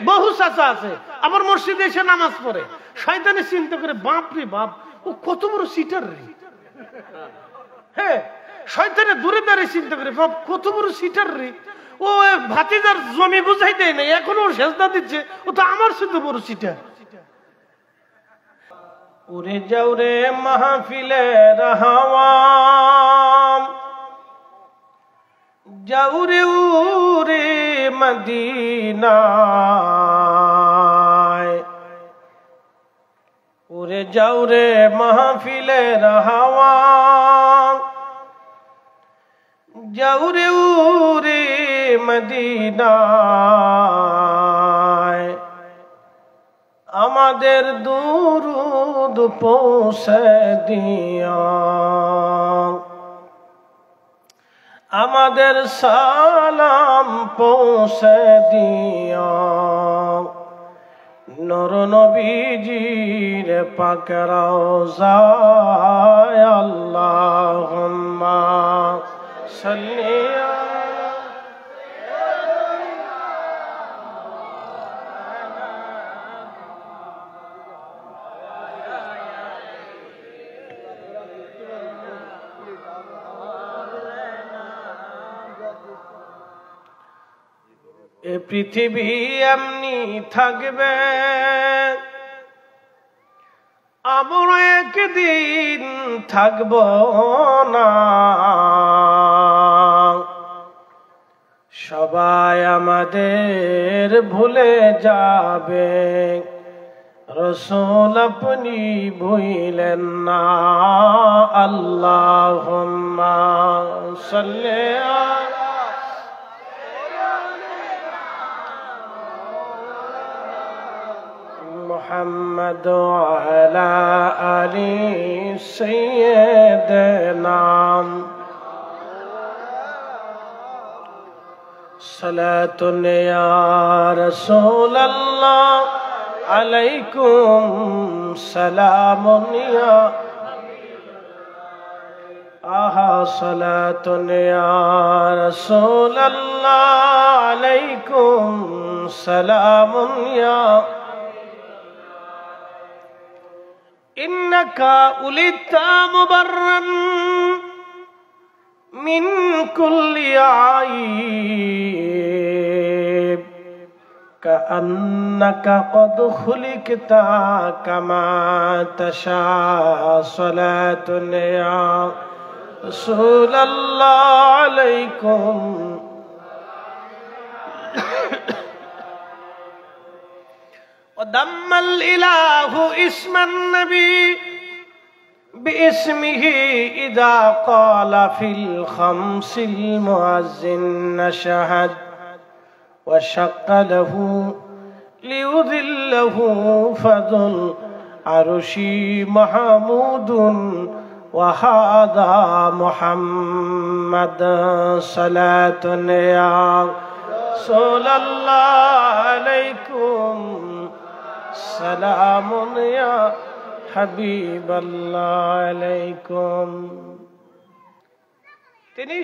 বহু চাচা আছে আমার মসজিদে এসে নামাজ পড়ে, শয়তানে চিন্তা করে বাপ রে বাপ ও কত বড় সিটার রে। হ্যাঁ, শয়তানে দূরে দাঁড়িয়ে চিন্তা করে বাপ কত বড় সিটার রে, ও ভাতিজার জমি বুঝাই দেয় না, এখনো সেজদা দিচ্ছে, ও তো আমার সাথে বড় সিটার। উড়ে যাও রে মাহফিলের হাওয়া, যাও রে উড়ে মদিনায়, উড়ে যাও রে মাহফিলের হাওয়া, যাও রে উড়ে মদিনায়, আমাদের দুরুদ পৌঁছে দিও, আমাদের সালাম পৌঁছে দিও, নূর নবীজির পাক রওজায়, আল্লাহুম্মা সাল্লি এ পৃথিবী এমনি থাকবে, আমরা একদিন থাকব না, সবাই আমাদের ভুলে যাবে, রাসূল আপনি ভুলেন না, আল্লাহুম্মা সাল্লি আলা মুহাম্মদ ওয়া আলা আলি সাইয়্যিদিনা, সালাতুন ইয়া রাসূলাল্লাহ আলাইকুম সালামুন ইয়া আহা, সালাতুন ইয়া রাসূলাল্লাহ আলাইকুম সালামুন ইয়া, ইন্নাকা উলিতা মুবাররান মিন কুল্লি আইব, কাআন্নাকা কদ খুলিকতা কামা তাশা, সালাতুন ইয়া রাসূলাল্লাহ আলাইকুম ودم الإله اسم النبي باسمه إذا قال في الخمس المؤذن شهد، وشق له ليذله فذو العرش محمود، وهذا محمد، صلاة يا رسول الله عليكم সালামুন ইয়া হাবিবাল্লাহ আলাইকুম। তিনি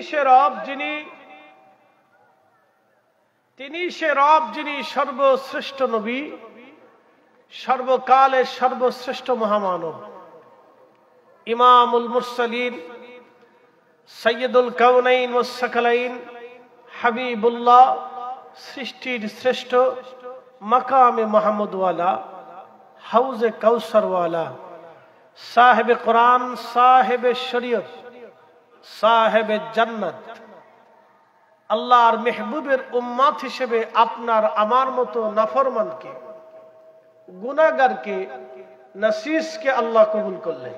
সে রব যিনি সর্বশ্রেষ্ঠ নবী, সর্বকালের সর্বশ্রেষ্ঠ মহামানব, ইমামুল মুরসালিন, সাইয়্যিদুল কাউনাইন ওয়াস সাকালাইন, হাবিবুল্লাহ, সৃষ্টির শ্রেষ্ঠ, মাকামে মাহমুদওয়ালা, হাউজে কাউসারওয়ালা, সাহেবে কোরআন, সাহেবে শরীয়ত, সাহেবে জান্নাত, আল্লাহর মেহবুবের উম্মত হিসেবে আপনার আমার মতো নাফরমানকে, গুনাহগারকে, নাসিসকে আল্লাহ কবুল করলেন।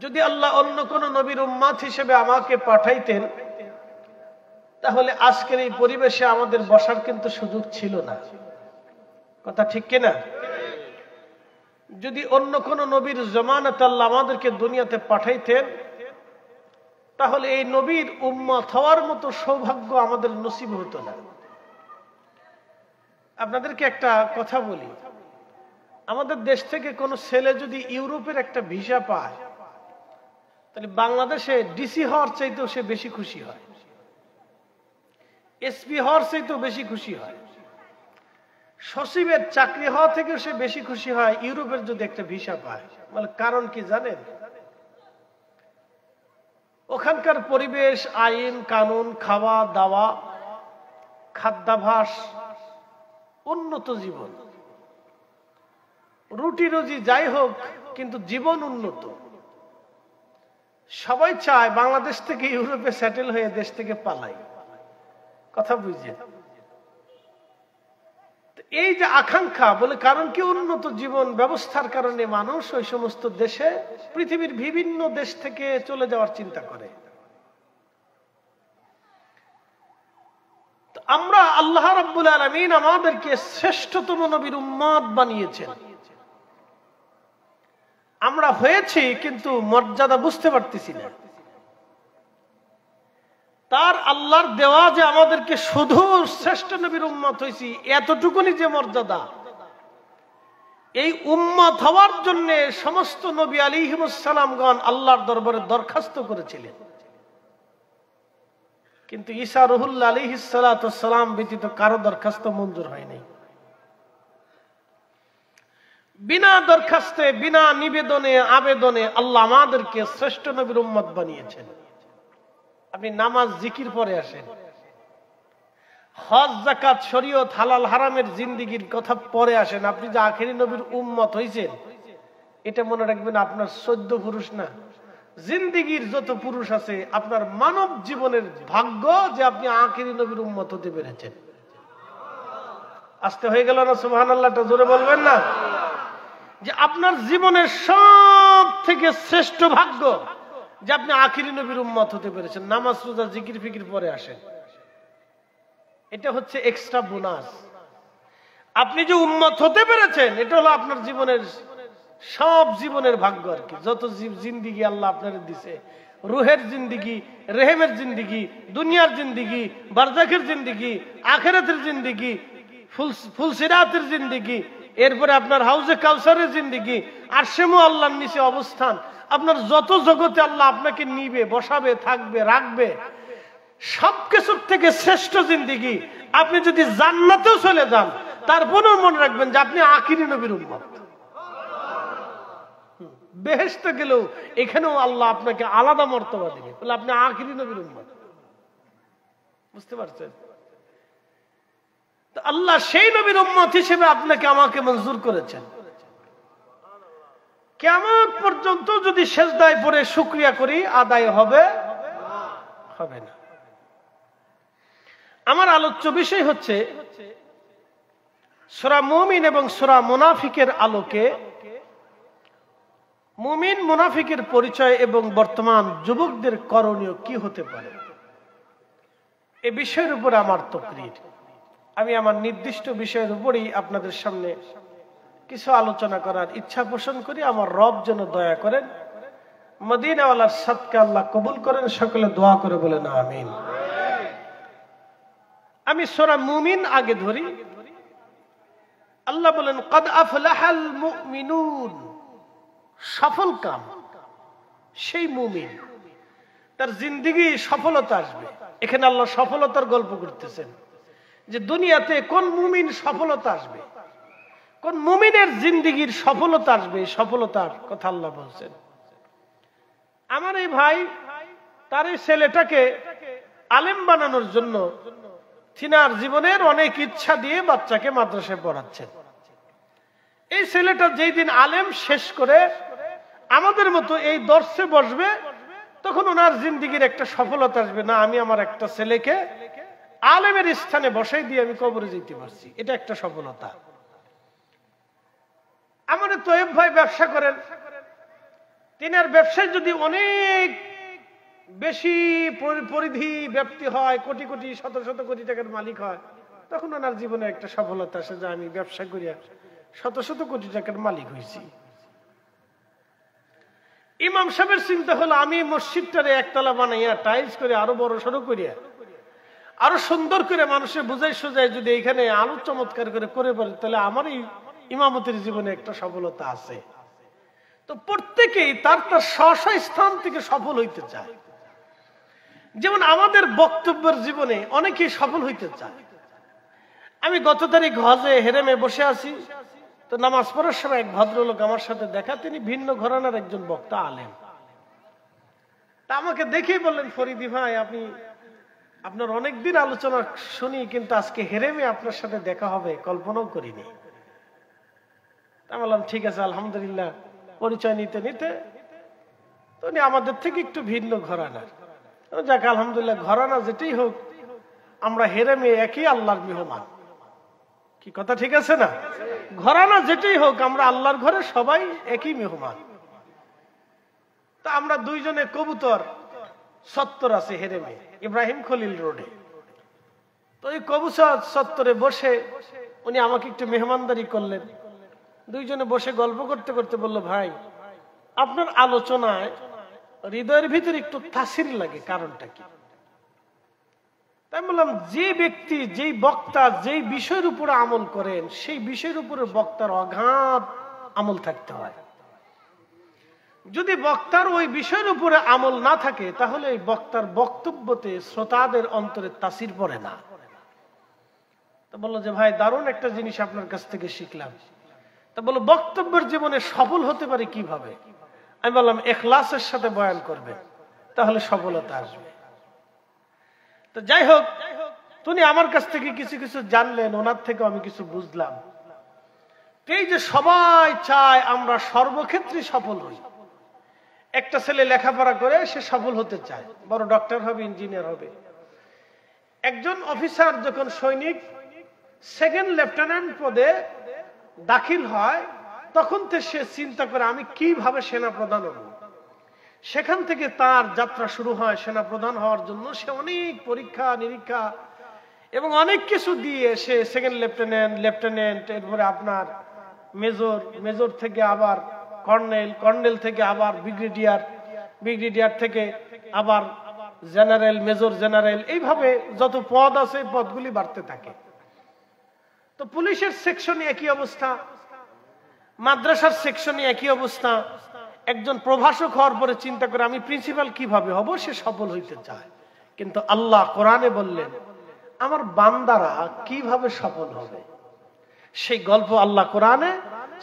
যদি আল্লাহ অন্য কোন নবীর উম্মত হিসেবে আমাকে পাঠাইতেন, তাহলে আজকের এই পরিবেশে আমাদের বসার কিন্তু সুযোগ ছিল না, কথা ঠিক কিনা? যদি অন্য কোন নবীর জামানাতে আল্লাহ আমাদেরকে দুনিয়াতে পাঠাইতেন, তাহলে এই নবীর উম্মত হওয়ার মতো সৌভাগ্য আমাদের নসিব হতো না। আপনাদেরকে একটা কথা বলি, আমাদের দেশ থেকে কোন ছেলে যদি ইউরোপের একটা ভিসা পায়, তাহলে বাংলাদেশে ডিসি হওয়ার চাইতেও সে বেশি খুশি হয়, এসপি হওয়ার চাইতেও বেশি খুশি হয়। সচিবের চাকরি হওয়া থেকে সে বেশি খুশি হয় ইউরোপের যদি একটা ভিসা পায়। মানে কারণ কি জানেন? ওখানকার পরিবেশ, আইন কানুন, খাওয়া দাওয়া, খাদ্যাভ্যাস, উন্নত জীবন, রুটি রুজি যাই হোক, কিন্তু জীবন উন্নত। সবাই চায় বাংলাদেশ থেকে ইউরোপে সেটেল হয়ে দেশ থেকে পালাই। কথা বুঝছেন? এই যে আকাঙ্ক্ষা, বলে কারণ কি উন্নত জীবন ব্যবস্থার কারণে মানুষ ওই সমস্ত দেশে, পৃথিবীর বিভিন্ন দেশ থেকে চলে যাওয়ার চিন্তা করে। আমরা আল্লাহ রাব্বুল আলামিন আমাদেরকে শ্রেষ্ঠতম নবীর উম্মত বানিয়েছেন। আমরা হয়েছি কিন্তু মর্যাদা বুঝতে পারতেছি না। তার আল্লাহর দেওয়া যে আমাদেরকে শুধু শ্রেষ্ঠ নবীর উম্মত হয়েছি, এতটুকুনি যে মর্যাদা, এই উম্মত হওয়ার জন্য সমস্ত নবী আলাইহিমুস সালামগণ আল্লাহর দরবারে দরখাস্ত করেছিলেন, কিন্তু ঈসা রুহুল্লাহ আলাইহিস সালাতুস সালাম ব্যতীত কারো দরখাস্ত মঞ্জুর হয়নি। বিনা দরখাস্তে, বিনা নিবেদনে, আবেদনে আল্লাহ আমাদেরকে শ্রেষ্ঠ নবীর উম্মত বানিয়েছেন। আপনি নামাজ জিকির পরে আসেন, হজ যাকাত শরীয়ত হালাল হারামের জিন্দেগির কথা পরে আসেন। আপনি যে আখেরি নবীর উম্মত হয়েছেন, এটা মনে রাখবেন, আপনার 14 পুরুষ না, জিন্দেগির যত পুরুষ আছে, আপনার মানব জীবনের ভাগ্য যে আপনি আখেরি নবীর উম্মত হতে পেরেছেন। আস্তে হয়ে গেল না? সুবহানাল্লাহটা জোরে বলবেন না? যে আপনার জীবনের সব থেকে শ্রেষ্ঠ ভাগ্য যে আপনি আখিরি নবীর উম্মত হতে পেরেছেন। নামাজ রোজা জিকির ফিকির পরে আসেন, এটা হচ্ছে এক্সট্রা বোনাস। আপনি যে উম্মত হতে পেরেছেন, এটা হলো আপনার জীবনের সব জীবনের ভাগ্য আর কি। যত জিন্দিগি আল্লাহ আপনার দিছে, রুহের জিন্দিগি, রেহেমের জিন্দিগি, দুনিয়ার জিন্দিগি, বারজাখের জিন্দিগি, আখিরাতের জিন্দিগি, ফুলসিরাতের জিন্দিগি, এরপরে আপনার হাউজে কাউসারের জিন্দিগি, আরশে মুআল্লার নিচে অবস্থান, আপনার যত জগতে আল্লাহ আপনাকে নিবে, বসাবে, থাকবে, রাখবে, সবকিছুর থেকে শ্রেষ্ঠ জিন্দিগি। আপনি যদি জান্নাতেও চলে যান, তারপরেও মনে রাখবেন যে আপনি আখিরি নবীর উম্মত। বেহেশতে গেলেও এখানেও আল্লাহ আপনাকে আলাদা মর্তবা দিবে, বলে আপনি আখিরি নবীর উম্মত। বুঝতে পারছেন? আল্লাহ সেই নবীর উম্মত হিসেবে আপনাকে আমাকে মঞ্জুর করেছেন। কিয়ামত পর্যন্ত যদি সেজদায় পড়ে শুকরিয়া করি, আদায় হবে হবে না। আমার আলোচ্য বিষয় হচ্ছে সূরা মুমিন এবং সূরা মুনাফিকের আলোকে মুমিন মুনাফিকের পরিচয় এবং বর্তমান যুবকদের করণীয় কি হতে পারে, এই বিষয়ের উপর আমার তাকরীর। আমি আমার নির্দিষ্ট বিষয়ের উপরই আপনাদের সামনে কিছু আলোচনা করার ইচ্ছা পোষণ করি। আমার রব যেন দয়া করেন, মদিনাওয়ালার সাদকা আল্লাহ কবুল করেন। সকলে দোয়া করে বলেন আমিন। আমি সূরা মুমিন আগে ধরি। আল্লাহ বলেন, ক্বাদ আফলাহাল মুমিনুন, সফল কাম সেই মুমিন, তার জিন্দেগি সফলতা আসবে। এখানে আল্লাহ সফলতার গল্প করতেছেন, যে দুনিয়াতে কোন মুমিন সফলতা আসবে, কোন মুমিনের জিন্দেগির সফলতা আসবে, সফলতার কথা আল্লাহ বলছেন। আমার এই ভাই তার এই ছেলেটাকে আলেম বানানোর জন্য তিনার জীবনের অনেক ইচ্ছা দিয়ে বাচ্চাকে মাদ্রাসায় পড়াচ্ছেন। এই ছেলেটা যেই দিন আলেম শেষ করে আমাদের মতো এই দর্শে বসবে, তখন ওনার জিন্দেগির একটা সফলতা আসবে। না, আমি আমার একটা ছেলেকে আলেমের স্থানে বসাই দিয়ে আমি কবরে যেতে পারছি, এটা একটা সফলতা। আমাদের তোয়েব ভাই ব্যবসা করেন, তিনার ব্যবসায় যদি অনেক বেশি পরিধি ব্যাপ্তি হয়, কোটি কোটি শত শত কোটি টাকার মালিক হয়, তখন ওনার জীবনে একটা সফলতা আসে যে আমি ব্যবসা করিয়া শত শত কোটি টাকার মালিক হয়েছি। ইমাম সাহেবের চিন্তা হলো আমি মসজিদটারে একতলা বানাইয়া টাইলস করে আরো বড় সড়ো করিয়া আরো সুন্দর করে মানুষের বুঝাই সোজাই যদি এখানে আলো চমৎকার করে পারে, তাহলে আমার এই ইমামতের জীবনে একটা সফলতা আছে। তো প্রত্যেকেই তার তার স্ব স্থান থেকে সফল হইতে চায়। যেমন আমাদের বক্তব্যের জীবনে অনেকেই সফল হইতে চায়। আমি গত তারিখ হজে হেরেমে বসে আছি, তো নামাজ পড়ার সময় এক ভদ্রলোক আমার সাথে দেখা, তিনি ভিন্ন ঘরানার একজন বক্তা, আলেম। তা আমাকে দেখেই বললেন, ফরিদি ভাই, আপনার অনেকদিন আলোচনা শুনি, কিন্তু আজকে হেরেমে আপনার সাথে দেখা হবে কল্পনাও করিনি। তা বললাম ঠিক আছে, আলহামদুলিল্লাহ। পরিচয় নিতে নিতে তো উনি আমাদের থেকে একটু ভিন্ন ঘরানার। যাক, আলহামদুলিল্লাহ, ঘরানা যেটাই হোক, আমরা হেরেমে একই আল্লাহর মেহমান। কি কথা ঠিক আছে না? ঘরানা যেটাই হোক, আমরা আল্লাহর ঘরে সবাই একই মেহমান। তা আমরা দুইজনে কবুতর সত্তর আছে হেরেমে, ইব্রাহিম খলিল রোডে। তো এই কবুতর সত্তরে বসে উনি আমাকে একটু মেহমানদারি করলেন। দুইজনে বসে গল্প করতে করতে বলল, ভাই, আপনার আলোচনায় হৃদয়ের ভিতরে একটু তাসির লাগে, কারণটা কি? তাই বললাম, যে ব্যক্তি, যেই বক্তা যেই বিষয়ের উপরে আমল করেন, সেই বিষয়ের উপরে বক্তার অগাধ আমল থাকতে হয়। যদি বক্তার ওই বিষয়ের উপরে আমল না থাকে, তাহলে এই বক্তার বক্তব্যতে শ্রোতাদের অন্তরে তাসির পড়ে না। তো বললো যে, ভাই, দারুণ একটা জিনিস আপনার কাছ থেকে শিখলাম। তা বললো, বক্তব্যের জীবনে সফল হতে পারে কিভাবে? আমি বললাম, ইখলাসের সাথে বয়ান করবে, তাহলে সফলতা আসবে। তো যাই হোক, তুমি আমার কাছ থেকে কিছু কিছু জানলেন, ওনার থেকে আমি কিছু বুঝলাম। এই যে সবাই চায় আমরা সর্বক্ষেত্রে সফল হই। একটা ছেলে লেখাপড়া করে সে সফল হতে চায়, বড় ডক্টর হবে, ইঞ্জিনিয়ার হবে। একজন অফিসার যখন সৈনিক সেকেন্ড লেফটেন্যান্ট পদে দাখিল হয়, তখন তো সে চিন্তা করে আমি কিভাবে সেনা প্রধান হব। সেখান থেকে তার যাত্রা শুরু হয় সেনা প্রধান হওয়ার জন্য। সে অনেক পরীক্ষা নিরীক্ষা এবং অনেক কিছু দিয়ে সে সেকেন্ড লেফটেন্যান্ট, এরপরে আপনার মেজর থেকে আবার কর্নেল থেকে আবার ব্রিগেডিয়ার থেকে আবার জেনারেল, মেজর জেনারেল, এইভাবে যত পদ আছে পদগুলি বাড়তে থাকে। তো পুলিশের সেকশনে একই অবস্থা, মাদ্রাসার সেকশনে একই অবস্থা। একজন প্রভাষক হওয়ার পরে চিন্তা করে আমি প্রিন্সিপাল কিভাবে হব, সে সফল হইতে চায়। কিন্তু আল্লাহ কোরআনে বললেন, আমার বান্দারা কিভাবে সফল হবে, সেই গল্প আল্লাহ কোরআনে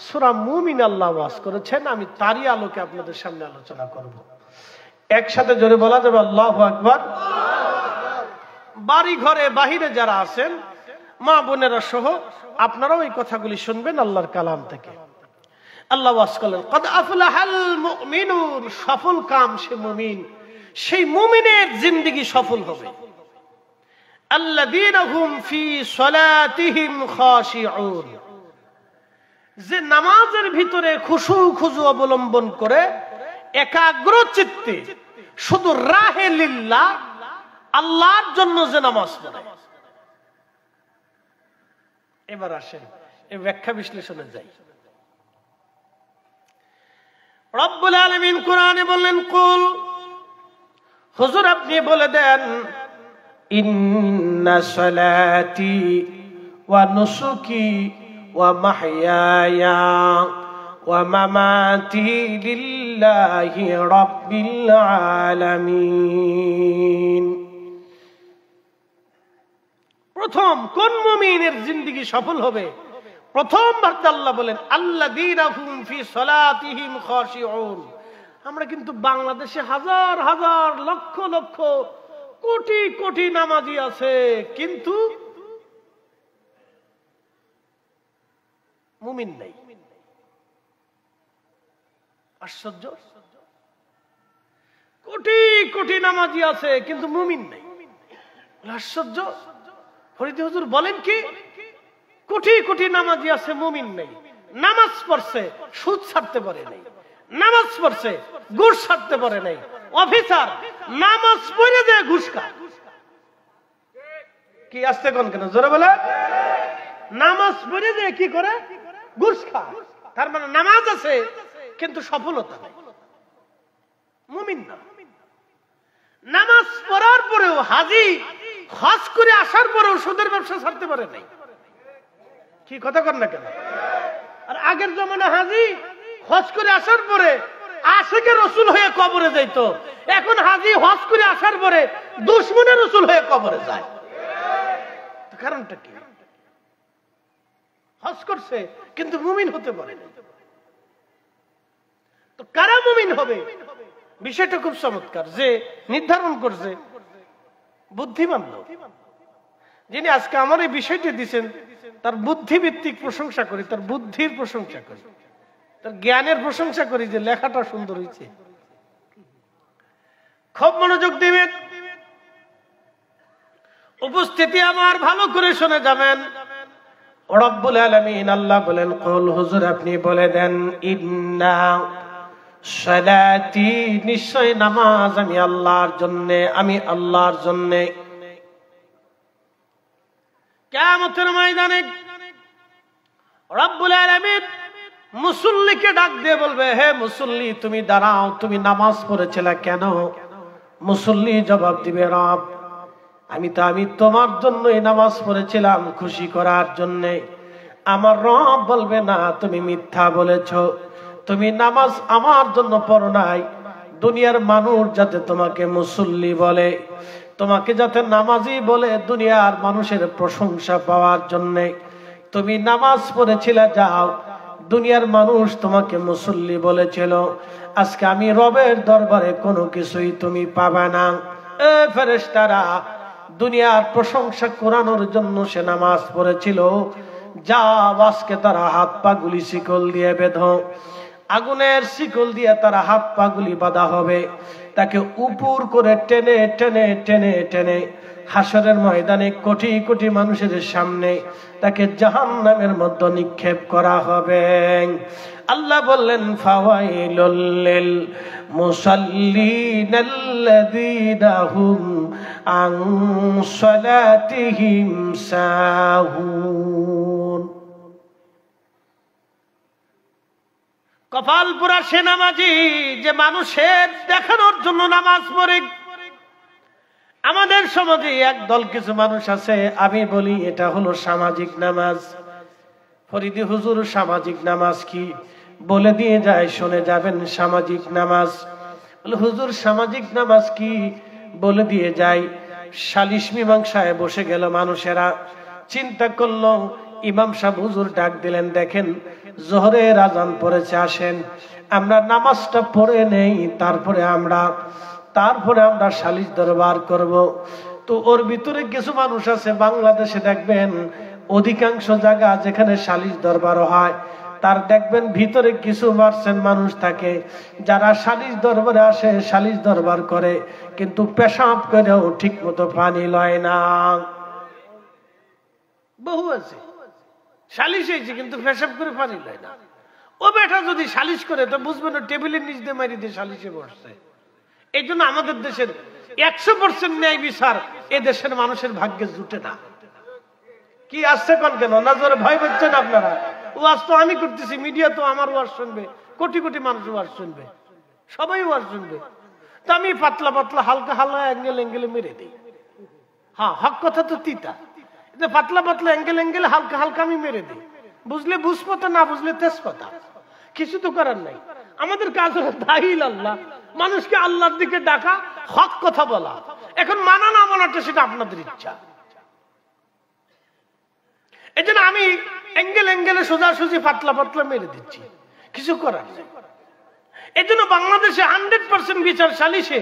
সূরা মুমিন আল্লাহ ওয়াজ করেছেন। আমি তারই আলোকে আপনাদের সামনে আলোচনা করব। একসাথে জোরে বলা যাবে আল্লাহু আকবার। বাড়ি ঘরে বাহিরে যারা আছেন, মা বোনেরা সহ, আপনারাও এই কথাগুলি শুনবেন আল্লাহর কালাম থেকে। আল্লাহ ওয়াজ করলেন, কদ আফলাহাল মুমিনুন, সফল কাম সে মুমিন, সেই মুমিনের জিন্দেগি সফল হবে। আল্লাযীনা হুম ফি সালাতিহিম খাশিউন, যে নামাজের ভিতরে খুশু খুজু অবলম্বন করে একাগ্র চিত্তে শুধু রাহে লিল্লাহ, আল্লাহর জন্য যে নামাজ পড়ে। এবার আসেন এই ব্যাখ্যা বিশ্লেষণে যাই। রব্বুল আলামিন কোরআনে বললেন, কুল, হুজুর আপনি বলে দেন, ইন্না সালাতি ওয়া নুসুকি ওয়া মাহইয়ায়া ওয়া মামাতি লিল্লাহি রাব্বিল আলামিন। প্রথম কোন মুমিনের জিন্দেগি সফল হবে? প্রথম বার্তা আল্লাহ বলেন, আল্লাযীনা হুম ফি সালাতিহিম খাশিউন। আমরা কিন্তু বাংলাদেশে হাজার হাজার লক্ষ লক্ষ কোটি কোটি নামাজি আছে, কিন্তু মুমিন নাই। আশ্চর্য, কোটি কোটি নামাজি আছে কিন্তু মুমিন নাই। আশ্চর্য। ফরিদ হুজুর বলেন কি, কোটি কোটি নামাজি আছে, মুমিন নাই। নামাজ পড়ছে, সুদ ছাড়তে পারে নাই। নামাজ পড়ছে, ঘুষ ছাড়তে পারে নাই। অফিসার নামাজ পড়ে দেয়, ঘুষ খায়। কি আসতে কোন কেন জোরে বলে? নামাজ পড়ে দেয়, কি করে? ঘুষ খায়। তার মানে নামাজ আছে কিন্তু সফলতা নাই, মুমিন না। নামাজ পড়ার পরেও হাজি হজ করে আসার পরেও সুদের ব্যবসা ছাড়তে পারে নাই। কি কথা কর না কেন? আর আগের জমানা হাজি হজ করে আসার পরে আশিকে রসুল হয়ে কবরে যাইতো, এখন হাজি হজ করে আসার পরে দুশমনে রসুল হয়ে কবরে যায়। কারণটা কি? হজ করছে কিন্তু মুমিন হতে পারে না। তো কারা মুমিন হবে বিষয়টা খুব চমৎকার, যে নির্ধারণ করছে বুদ্ধিমান লোক, যিনি আজকে আমার এই বিষয়টি দিচ্ছেন তার বুদ্ধিভিত্তিক প্রশংসা করি, তার বুদ্ধির প্রশংসা করি, তার জ্ঞানের প্রশংসা করি যে লেখাটা সুন্দর হয়েছে। খুব মনোযোগ দিবেন, উপস্থিতি আমার ভালো করে শুনে যাবেন। রব্বুল আলামিন আল্লাহ বলেন, কুল হুজুর আপনি বলে দেন, ইন্না সালাতি, নিশ্চয় নামাজ আমি আল্লাহর জন্য, আমি আল্লাহর জন্য। কিয়ামতের ময়দানে রব্বুল আলামিন মুসল্লিকে ডাক দিয়ে বলবে, হে মুসল্লি তুমি দাঁড়াও, তুমি নামাজ পড়েছিলে কেন? মুসল্লি জবাব দিবে, রব আমি তোমার জন্যই নামাজ পড়েছিলাম, খুশি করার জন্য। আমার রব বলবে, না তুমি মিথ্যা বলেছ, তুমি নামাজ আমার জন্য পড়ো নাই, দুনিয়ার মানুষ যাতে তোমাকে মুসল্লি বলে, তোমাকে যাতে নামাজি বলে, দুনিয়ার মানুষের প্রশংসা পাওয়ার জন্য তুমি নামাজ পড়েছিলে। যাও, দুনিয়ার মানুষ তোমাকে মুসল্লি বলেছিল, আজকে আমি রবের দরবারে কোনো কিছুই তুমি পাবে না। এ ফেরেশতারা, দুনিয়ার প্রশংসা করানোর জন্য সে নামাজ পড়েছিল, যা আজকে তারা হাত পা গুলি শিকল দিয়ে বেঁধো, আগুনের শিকল দিয়ে তারা হাত পা গুলি বাঁধা হবে, তাকে উপর করে টেনে টেনে টেনে টেনে হাসরের ময়দানে কোটি কোটি মানুষের সামনে তাকে জাহান্নামের মধ্যে নিক্ষেপ করা হবে। আল্লাহ বললেন, ফাওয়াইলুল লিল মুসাল্লিনাল্লাযীনা হুম আন সালাতিহিম সাহুন। কপাল পুরা সে নামাজি যে মানুষের দেখানোর জন্য নামাজ পড়ে। আমাদের সমাজে একদল কিছু মানুষ আছে, আমি বলি এটা হলো সামাজিক নামাজ। ফরিদি হুজুর সামাজিক নামাজ কি বলে দিয়ে যায়, শুনে যাবেন। সামাজিক নামাজ বলে, হুজুর সামাজিক নামাজ কি বলে দিয়ে যায়। সালিশ মীমাংসায় বসে গেল মানুষেরা, চিন্তা করলো, ইমাম সাহেব হুজুর ডাক দিলেন, দেখেন জোহরের আজান পড়েছে, আসেন আমরা নামাজটা পড়ে নেই, তারপরে আমরা সালিশ দরবার করব। তো ওর ভিতরে কিছু মানুষ আছে, বাংলাদেশে দেখবেন অধিকাংশ জায়গা যেখানে সালিশ দরবার হয়, তার দেখবেন ভিতরে কিছু পার্সেন্ট মানুষ থাকে যারা সালিশ দরবারে আসে, সালিশ দরবার করে, কিন্তু পেশাব করেও ঠিক মতো পানি লয় না। বহু আছে, সালিশ হয়েছে কিন্তু পেশাব করে পানি লয় না। ও বেটা যদি সালিশ করে তো বুঝবে না টেবিলের নিচ দিয়ে মারি দিয়ে সালিশে বসছে। এই জন্য আমাদের দেশের 100% ন্যায় বিচার এ দেশের মানুষের ভাগ্যে জুটে না। কি আসছে কোন কেন নজরে ভয় পাচ্ছেন আপনারা? ওয়াজ তো আমি করতেছি, মিডিয়া তো আমার ওয়াজ শুনবে, কোটি কোটি মানুষ ওয়াজ শুনবে, সবাই ওয়াজ শুনবে। তো আমি পাতলা পাতলা হালকা হালকা অ্যাঙ্গেলে মেরে দিই। হ্যাঁ, হক কথা তো তিতা, পাতলা পাতলা অ্যাঙ্গেলে হালকা হালকা আমি মেরে দিই। বুঝলে বুঝপাতা, না বুঝলে তেজপাতা, কিছু তো করার নাই। আমাদের কাজ হলো দাইল আল্লাহ, মানুষকে আল্লাহর দিকে ডাকা, হক কথা বলা। এখন মানা না মানাটা সেটা আপনাদের ইচ্ছা। এই জন্য আমি অ্যাঙ্গেলে সোজাসুজি পাতলা পাতলা মেরে দিচ্ছি, কিছু করার নেই। এই জন্য বাংলাদেশে 100% বিচার সালিশে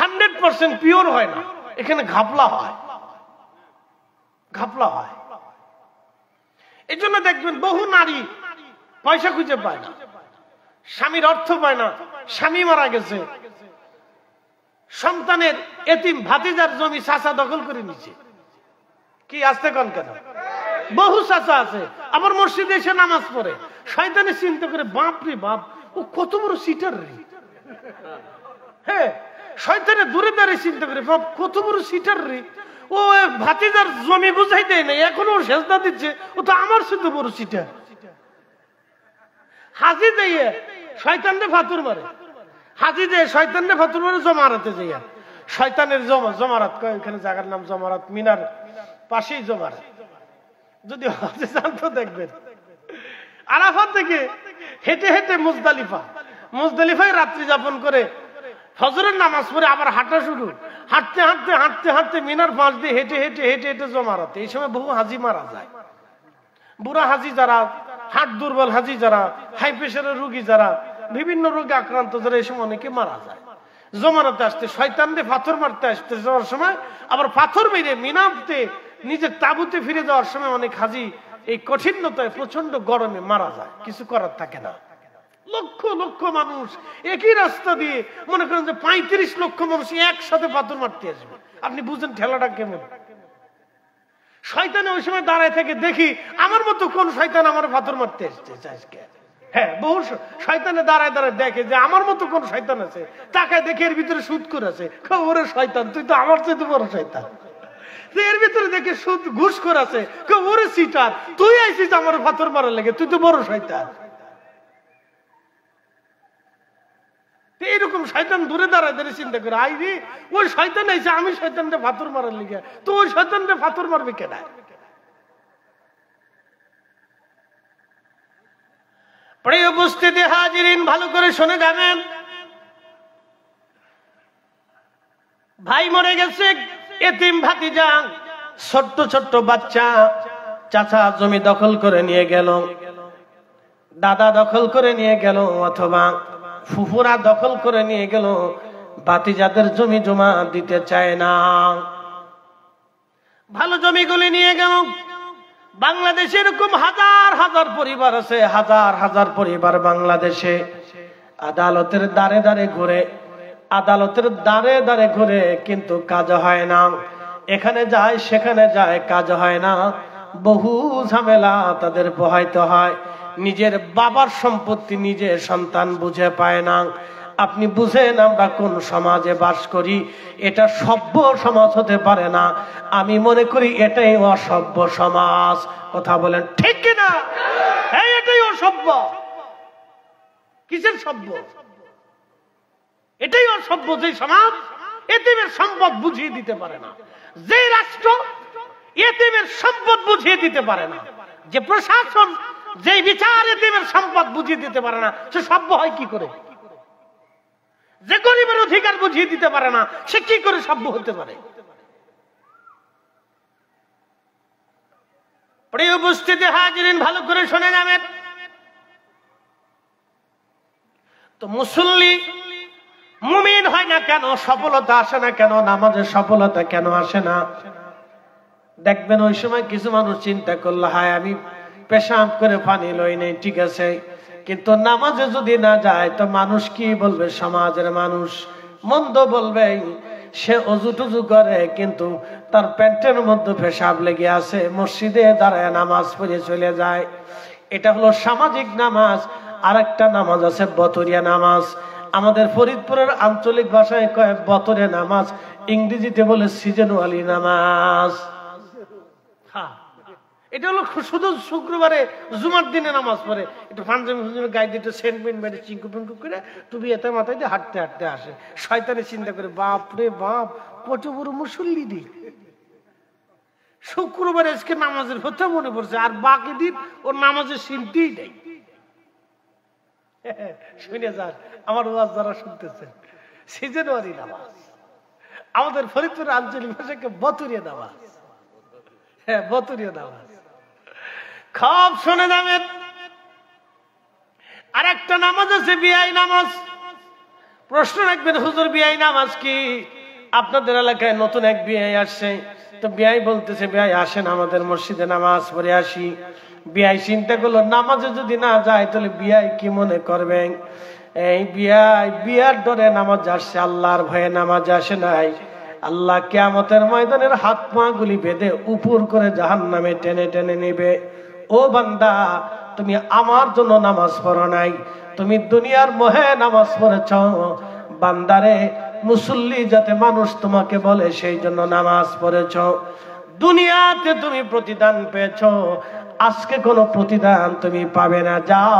100% পিওর হয় না, এখানে ঘাপলা হয়। এই জন্য দেখবেন বহু নারী পয়সা খুঁজে পায় না, স্বামীর অর্থ পায় না, স্বামী মারা গেছে, সন্তানের এতিম ভাতিজার জমি চাচা দখল করে নিচ্ছে। কি আসতে কোন কেন? বহু চাচা আছে আবার মসজিদে এসে নামাজ পড়ে, শয়তানে চিন্তা করে, বাপ রে বাপ, ও কত বড় সিটার রে। হ্যাঁ, শয়তানে দূরে দাঁড়িয়ে চিন্তা করে, বাপ কত বড় সিটার রে, ও ভাতিজার জমি বুঝাই দেয় না, এখনো সেজদা দিচ্ছে, ও তো আমার শুধু বড় সিটার। হাজি দিয়ে শয়তানরে ফাতুর মারে, জমারাতে যাইয়া শয়তানের জমারাত কয়, ওইখানে জায়গার নাম জমারাত, মিনার পাশেই জমারাত। যদি হাজি জানতো দেখবেন আরাফাত থেকে হেঁটে হেঁটে মুজদালিফায় রাত্রি যাপন করে ফজরের নামাজ পড়ে আবার হাঁটা শুরু, হাঁটতে মিনার পাশ দিয়ে হেঁটে জমারাতে। এই সময় বহু হাজি মারা যায়, বুড়া হাজি যারা, হার্ট দুর্বল হাজি যারা, হাই প্রেশারের রোগী যারা, বিভিন্ন রোগে আক্রান্ত যারা, এই সময় অনেকে মারা যায়। জমানাতে আসতে শয়তানরে পাথর মারতে আসতে যাওয়ার সময়, আবার পাথর মেরে মিনাতে নিজের তাবুতে ফিরে যাওয়ার সময় অনেক হাজি এই কঠিনতায় প্রচন্ড গরমে মারা যায়, কিছু করার থাকে না। লক্ষ লক্ষ মানুষ একই রাস্তা দিয়ে, মনে করেন যে 35 লক্ষ মানুষ একসাথে পাথর মারতে আসবে, আপনি বুঝেন ঠেলাটা কেমন। শয়তানে ওই সময় দাঁড়ায় থেকে দেখি আমার মতো কোন শয়তান আমার পাথর মারতে এসছে আজকে। হ্যাঁ, বহু শয়তানে দাঁড়ায় দাঁড়ায় দেখে যে আমার মতো কোন শয়তান আছে, তাকায় দেখে এর ভিতরে সুদ করে আছে, ওরে শয়তান তুই তো আমার চেয়ে বড় শয়তান। এর ভিতরে দেখে সুদ ঘুষ করে আছে, ওরে সিটার তুই আইছিস আমার পাথর মারার লেগে, তুই তো বড় শয়তান। এইরকম শয়তান দূরে দাঁড়ায় দাঁড়িয়ে চিন্তা করে, আই রে ওই শয়তান আইছে আমি শয়তানরে পাথর মারার লেগে, তো ওই শয়তানরে পাথর মারবে কেন? প্রিয় উপস্থিতি হাজিরিন, ভালো করে শুনে যাবেন। ভাই মরে গেছে, এতিম ভাতিজা, ছোট্ট ছোট্ট বাচ্চা, চাচা জমি দখল করে নিয়ে গেল, দাদা দখল করে নিয়ে গেল, অথবা ফুফুরা দখল করে নিয়ে গেল, ভাতিজাদের জমি জমা দিতে চায় না, ভালো জমিগুলি নিয়ে গেল। বাংলাদেশে এরকম হাজার হাজার পরিবার আছে, হাজার হাজার পরিবার বাংলাদেশে আদালতের দ্বারে দ্বারে ঘুরে, আদালতের দ্বারে দ্বারে ঘুরে, কিন্তু কাজ হয় না। এখানে যায় সেখানে যায়, কাজ হয় না, বহু ঝামেলা তাদের পোহাইতে হয়। নিজের বাবার সম্পত্তি নিজের সন্তান বুঝে পায় না। আপনি বুঝেন আমরা কোন সমাজে বাস করি? এটা সভ্য সমাজ হতে পারে না। আমি মনে করি এটাই অসভ্য সমাজ। কথা বলেন ঠিক কিনা? এটাই অসভ্য। কিসের সভ্য? এটাই অসভ্য যে সমাজ এতিমের সম্পদ বুঝিয়ে দিতে পারে না, যে রাষ্ট্র এতিমের সম্পদ বুঝিয়ে দিতে পারে না, যে প্রশাসন যে বিচার এতিমের সম্পদ বুঝিয়ে দিতে পারে না, সে সভ্য হয় কি করে? যে গরিবের অধিকার বুঝিয়ে দিতে পারে না, সে কি করে সভ্য হতে পারে? প্রিয় উপস্থিতি হাজিরিন, ভালো করে শুনে যাবেন। তো মুসল্লি মুমিন হয় না কেন? সফলতা আসে না কেন? নামাজের সফলতা কেন আসে না? দেখবেন ওই সময় কিছু মানুষ চিন্তা করলো, হায় আমি পেশাব করে পানি লই নেই, ঠিক আছে, কিন্তু নামাজে যদি না যায় তো মানুষ কি বলবে? সমাজের মানুষ মন্দ বলবে। সে অজু টুজু করে কিন্তু তার প্যান্টের মধ্যে পেশাব লেগে আছে, মসজিদে দাঁড়ায় নামাজ পড়ে চলে যায়। এটা হলো সামাজিক নামাজ। আর একটা নামাজ আছে বতরিয়া নামাজ। আমাদের ফরিদপুরের আঞ্চলিক ভাষায় কয় বতরিয়া নামাজ, ইংরেজিতে বলে সিজনওয়ালি নামাজ। এটা হলো শুধু শুক্রবারে জুমার দিনে নামাজ পড়ে, একটু পাঞ্জাবি গায়ে দিতে সেন্টমেন্ট মেরে চিঙ্কু পিঙ্কু করে তুমি এতে মাথায় দিয়ে হাঁটতে হাঁটতে আসে। শয়তানে চিন্তা করে, বাপ রে বাপ, কত বড় মুসল্লি দিন, শুক্রবারে আজকে নামাজের কথা মনে পড়ছে, আর বাকি দিন ওর নামাজের চিন্তাই নেই। শুনে যান আমার ওয়াজ যারা শুনতেছেন, সিজনওয়ারি নামাজ, আমাদের ফরিদপুরের আঞ্চলিক ভাষাকে বতরিয়া নামাজ। হ্যাঁ, বতরিয়া নামাজ। খুব শুনে যাবেন। আর একটা নামাজ আছে বিআই নামাজ। প্রশ্ন রাখবেন, হুজুর বিআই নামাজ কি? আপনাদের এলাকায় নতুন এক বিআই আসছে, তো বিআই বলতেছে, বিআই আসেন আমাদের মসজিদে নামাজ পড়ে আসি। বিআই চিন্তা করলো, নামাজে যদি না যায় তাহলে বিআই কি মনে করবেন? এই বিয়ার ডরে নামাজ আসছে, আল্লাহর ভয়ে নামাজ আসে নাই। আল্লাহ কিয়ামতের ময়দানের হাত পা গুলি বেঁধে উপর করে জাহান্নামে টেনে টেনে নেবে। ও বান্দা, তুমি আমার জন্য নামাজ পড়ো নাই, তুমি দুনিয়ার মোহে নামাজ পড়েছ। বান্দারে, মুসল্লি যাতে মানুষ তোমাকে বলে সেই জন্য নামাজ পড়েছ। দুনিয়াতে তুমি প্রতিদান পেয়েছ, আজকে কোনো প্রতিদান তুমি পাবে না। যাও,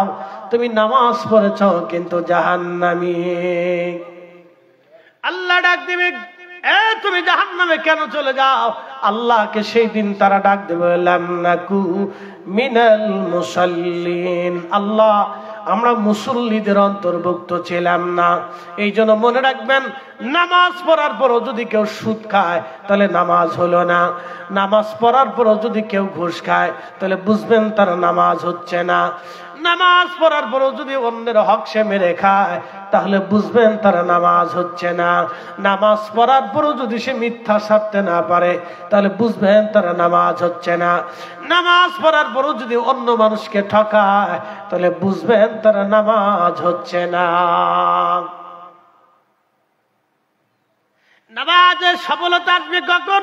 তুমি নামাজ পড়েছ কিন্তু জাহান্নামী। আল্লাহ ডাক দিবে, তুমি জাহান্নামে কেন চলে যাও? আল্লাহকে সেই দিন তারা ডাক দেবে, লাম নাকু মিনাল মুসাল্লিন, আল্লাহ আমরা মুসল্লিদের অন্তর্ভুক্ত ছিলাম না। এই জন্য মনে রাখবেন, নামাজ পড়ার পরও যদি কেউ সুদ খায় তাহলে নামাজ হলো না। নামাজ পড়ার পরও যদি কেউ ঘুষ খায় তাহলে বুঝবেন তার নামাজ হচ্ছে না। নামাজ পড়ার পরও যদি অন্যের হক সে মেরে খায় তাহলে বুঝবেন তার নামাজ হচ্ছে না। নামাজ পড়ার পরও যদি সে মিথ্যা সারতে না পারে তাহলে বুঝবেন তার নামাজ হচ্ছে না। নামাজ পড়ার পরও যদি অন্য মানুষকে ঠকায় তাহলে বুঝবেন তার নামাজ হচ্ছে না। নামাজের সফলতা আসবে কখন?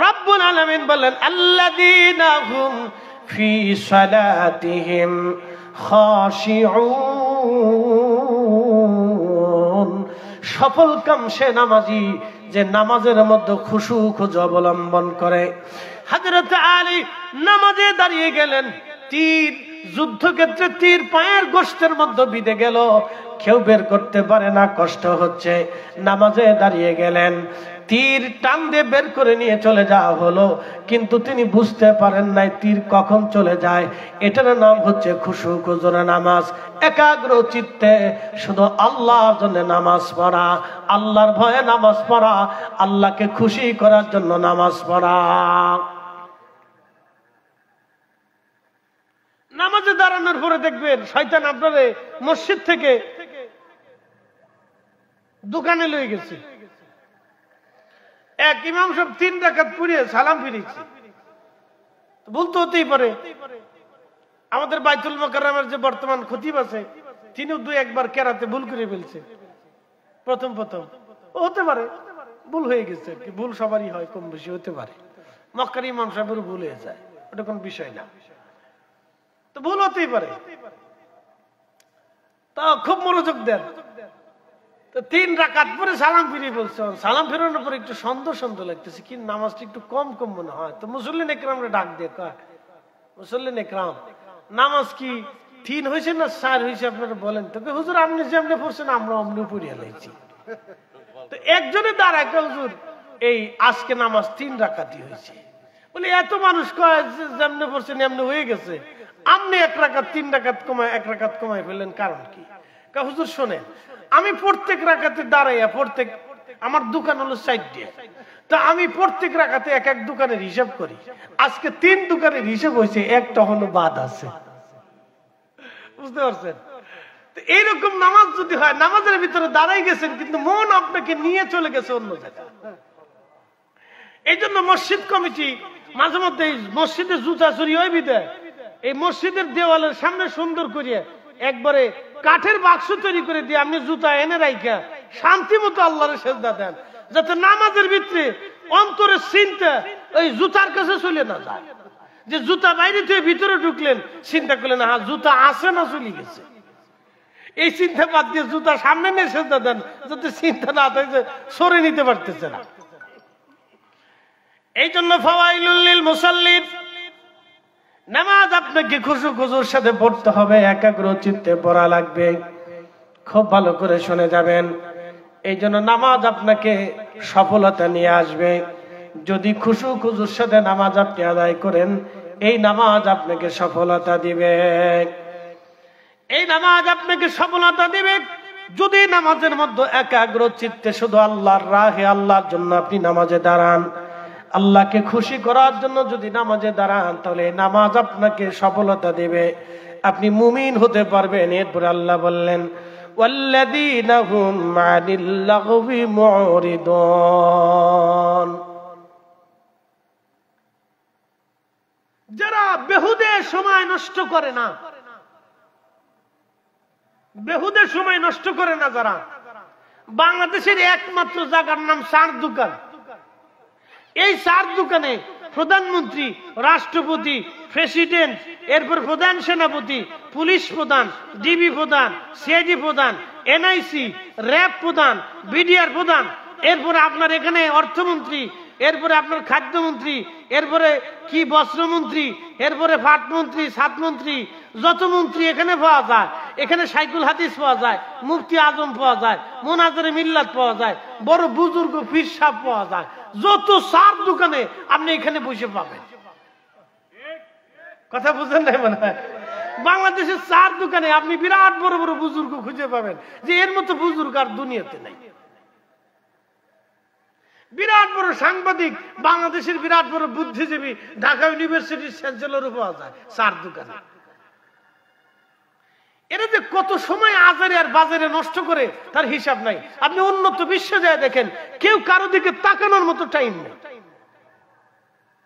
রব্বুল আলামিন বলেন, আল্লাযীনা হুম ফি সালাতিহিম খাশিউন, সফল কাম সে নামাজি যে নামাজের মধ্যে খুশু খুজ অবলম্বন করে। হযরত আলী নামাজে দাঁড়িয়ে গেলেন, তীর যুদ্ধক্ষেত্রে তীর পায়ের গোশতের মধ্যে বিঁধে গেল, কেউ বের করতে পারে না, কষ্ট হচ্ছে। নামাজে দাঁড়িয়ে গেলেন, তীর টান দিয়ে বের করে নিয়ে চলে যাওয়া হলো, কিন্তু তিনি বুঝতে পারেন নাই তীর কখন চলে যায়। এটার নাম হচ্ছে খুশু খুজুর নামাজ। একাগ্র চিত্তে শুধু আল্লাহর জন্য নামাজ পড়া, আল্লাহর ভয়ে নামাজ পড়া, আল্লাহকে খুশি করার জন্য নামাজ পড়া। নামাজে দাঁড়ানোর পরে দেখবেন শয়তান আপনারে মসজিদ থেকে দোকানে লয়ে গেছে। এক ইমাম সাহেব 3 রাকাত পড়িয়ে সালাম ফিরেছে, বলতে হতেই পারে। আমাদের বাইতুল মুকাররমের যে বর্তমান খতিব আছে তিনিও 2-1 কেরাতে ভুল করে ফেলছে। প্রথম হতে পারে, ভুল হয়ে গেছে, কি ভুল সবারই হয়, কম বেশি হতে পারে। মক্কার ইমাম সাহেবের ভুল হয়ে যায়, ওটা কোন বিষয় না, তো ভুল হতেই পারে। তা খুব মনোযোগ দেন। তো 3 রাকাত পরে সালাম ফিরিয়ে বলছে, সালাম ফেরানোর পরে একটু সন্দেহ লাগতেছে, কি নামাজটা একটু কম মনে হয়। তো মুসল্লিন একরামরা ডাক দিয়ে কয়, মুসল্লিন একরাম নামাজ কি 3 হয়েছে না 4 হয়েছে আপনারা বলেন তো? হুজুর আপনি যেমনি পড়ছেন আমরা অমনি পড়িয়া লাইছি। তো একজনে দাঁড়ায়, হুজুর এই আজকে নামাজ 3 রাকাতই হয়েছে। বলে এত মানুষ কয় যেমনি পড়ছেন এমনি হয়ে গেছে, আপনি 1 রাকাত 3 রাকাত কমায় 1 রাকাত কমায় ফেললেন, কারণ কি? হুজুর শোনেন, আমি প্রত্যেক রাকাতে দাঁড়াইয়া আমার দোকান হলো 4টা, তো আমি প্রত্যেক রাকাতে এক দোকানের হিসাব করি। আজকে 3 দোকানের হিসাব হয়েছে, একটা হলো বাদ আছে। বুঝতে পারছেন? তো এইরকম নামাজ যদি হয়, নামাজের ভিতরে দাঁড়াই গেছেন কিন্তু মন আপনাকে নিয়ে চলে গেছে অন্য জায়গায়। এই জন্য মসজিদ কমিটি মাঝে মধ্যে মসজিদে জুতা চুরি হয় বিদায় এই মসজিদের দেওয়ালের সামনে সুন্দর করিয়া একবারে কাঠের বাক্স তৈরি করে দিয়ে আপনি জুতা এনে রাইখা শান্তি মতো আল্লাহর সেজদা দেন, যাতে নামাজের ভিতরে অন্তরের চিন্তা ওই জুতার কাছে চলে না যায়। যে জুতা বাইরে থেকে ভিতরে ঢুকলেন, চিন্তা করলেন হ্যাঁ জুতা আছে না চলে গেছে, এই চিন্তা বাদ দিয়ে জুতা সামনে নিয়ে সেজদা দেন, যাতে চিন্তা না থাকে সরে নিতে পারতেছে না। এই জন্য ফাওয়াইলুল লিল মুসাল্লিন, নামাজ আপনাকে খুশু খুশুর সাথে পড়তে হবে, একাগ্র চিত্তে পড়া লাগবে। খুব ভালো করে শুনে যাবেন। এই জন্য নামাজ আপনাকে সফলতা নিয়ে আসবে। যদি খুশু খুশুর সাথে নামাজ আপনি আদায় করেন, এই নামাজ আপনাকে সফলতা দিবে। এই নামাজ আপনাকে সফলতা দিবে যদি নামাজের মধ্যে একাগ্র চিত্তে শুধু আল্লাহর রাহে, আল্লাহর জন্য আপনি নামাজে দাঁড়ান। আল্লাহকে খুশি করার জন্য যদি নামাজে দাঁড়ান, তাহলে নামাজ আপনাকে সফলতা দেবে, আপনি মুমিন হতে পারবেন। এরপরে আল্লাহ বললেন, ওয়াল্লাযীনা হুম আনিল লাগবি মুরিদুন, যারা বেহুদে সময় নষ্ট করে না, বেহুদে সময় নষ্ট করে না যারা। বাংলাদেশের একমাত্র জায়গার নাম চার দোকান। এই চার দোকানে প্রধানমন্ত্রী, রাষ্ট্রপতি, প্রেসিডেন্ট, এরপর প্রধান সেনাপতি, পুলিশ প্রধান, ডিবি প্রধান, সিআইডি প্রধান, এনআইসি, র্যাব প্রধান, বিডিআর প্রধান, এরপরে আপনার এখানে অর্থমন্ত্রী, এরপরে আপনার খাদ্যমন্ত্রী, এরপরে কি বস্ত্রমন্ত্রী, এরপরে ফাটমন্ত্রী, সাতমন্ত্রী, যত মন্ত্রী এখানে পাওয়া যায়, এখানে শাইখুল হাদিস পাওয়া যায়, মুফতি আজম পাওয়া যায়, মুনাজারে মিল্লাত পাওয়া যায়, বড় বুজুর্গ পীর সাহেব পাওয়া যায়। যত চার দোকানে আপনি এখানে বসে পাবেন। কথা বুঝেন নাই মনে হয়? বাংলাদেশের চার দোকানে আপনি বিরাট বড় বড় বুজুর্গ খুঁজে পাবেন, যে এর মতো বুজুর্গ আর দুনিয়াতে নাই। বিরাট বড় সাংবাদিক, বাংলাদেশের বিরাট বড় বুদ্ধিজীবী, ঢাকা ইউনিভার্সিটির চ্যান্সেলরও পাওয়া যায় চার দোকানে। এরা যে কত সময় আজারে আর বাজারে নষ্ট করে তার হিসাব নাই। আপনি উন্নত বিশ্বে যায় দেখেন, কেউ কারো দিকে তাকানোর মতো টাইম নেই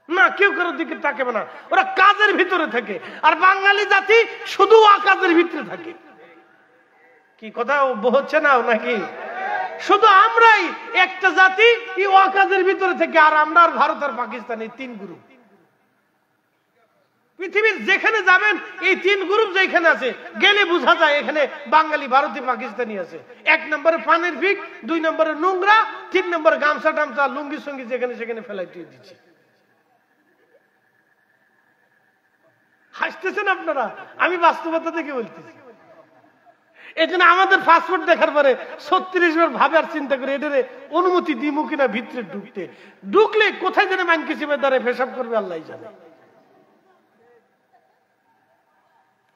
না, কেউ কারোর দিকে তাকাবে না, ওরা কাজের ভিতরে থাকে। আর বাঙালি জাতি শুধু কাজের ভিতরে থাকে। কি কথা হচ্ছে না নাকি? শুধু আমরাই একটা জাতি এই ওয়াকাজের ভিতরে থেকে, আর আমরা আর ভারত আর পাকিস্তান, এই তিন গ্রুপ। পৃথিবীর যেখানে যাবেন এই তিন গ্রুপ যেখানে আছে, গেলে বোঝা যায় এখানে বাঙালি, ভারতী, পাকিস্তানি আছে। এক নম্বরে পানের ভিক, দুই নম্বরে নোংরা, তিন নম্বরে গামছা টামছা লুঙ্গি সঙ্গি যেখানে সেখানে ফেলাই দিয়ে দিচ্ছে। হাসতেছেন আপনারা, আমি বাস্তবতা থেকে বলতেছি। এই জন্য আমাদের পাসপোর্ট দেখার পরে 36 বার ভাবে আর চিন্তা করে এটারে অনুমতি দিব কিনা ভিতরে ঢুকতে। ঢুকলে কোথায় যেন মাইনকে চেপে দাঁড়ায় পেশাব করবে আল্লাহ জানে।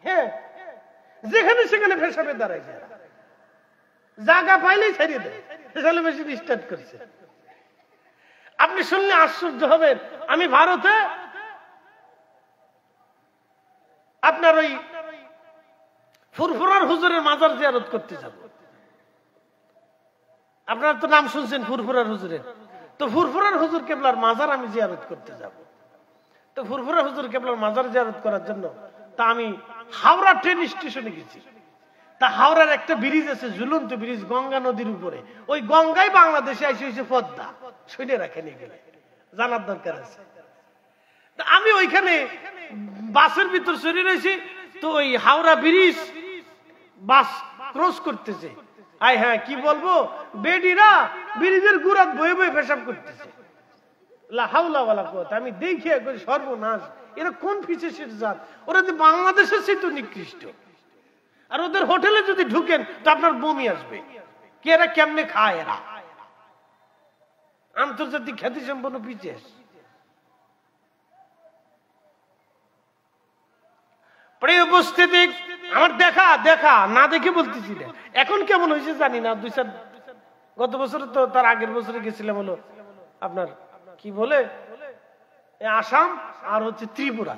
হ্যাঁ, যেখানে সেখানে পেশাবে দাঁড়ায় যায়, জায়গা পাইলেই ছাড়িয়ে দেয়। মেশিন স্টার্ট করছে। আপনি শুনলে আশ্চর্য হবেন, আমি ভারতে আপনার ওই ফুরফুরার হুজুরের মাজার জিয়ারত করতে যাব। আপনারা তো নাম শুনছেন ফুরফুরার হুজুরের। তো ফুরফুরার হুজুর কেবলার মাজার আমি জিয়ারত করতে যাব। তো ফুরফুরা হুজুর কেবলার মাজার জিয়ারত করার জন্য তা আমি হাওড়া ট্রেন স্টেশনে গেছি। তা হাওড়ার একটা ব্রিজ আছে, ঝুলন্ত ব্রিজ, গঙ্গা নদীর উপরে। ওই গঙ্গাই বাংলাদেশে এসে হয়েছে পদ্মা। শুনে রাখেন, এখানে জানার দরকার আছে। আমি ওইখানে বাসের ভিতর চড়ে রয়েছি। তো ওই হাওড়া ব্রিজ বাস ক্রস করতেছে। আয় হ্যাঁ, কি বলবো, বেডিরা ব্রিজের গুড়াত বয়ে বয়ে পেশাব করতেছে। আমি দেখি সর্বনাশ, এরা কোন ফিসের জাত? ওরা যে বাংলাদেশের চেয়ে তো নিকৃষ্ট। আর ওদের হোটেলে যদি ঢুকেন তো আপনার বমি আসবে। কি এরা কেমনে খায়? এরা আন্তর্জাতিক খ্যাতি সম্পন্ন পিছিয়ে। প্রিয় উপস্থিতি, আমার দেখা না দেখে বলতেছি না। এখন কেমন হয়েছে জানি না। গত বছর তো তার আগের বছরে গেছিলাম হলো আপনার কি বলে আসাম আর হচ্ছে ত্রিপুরা,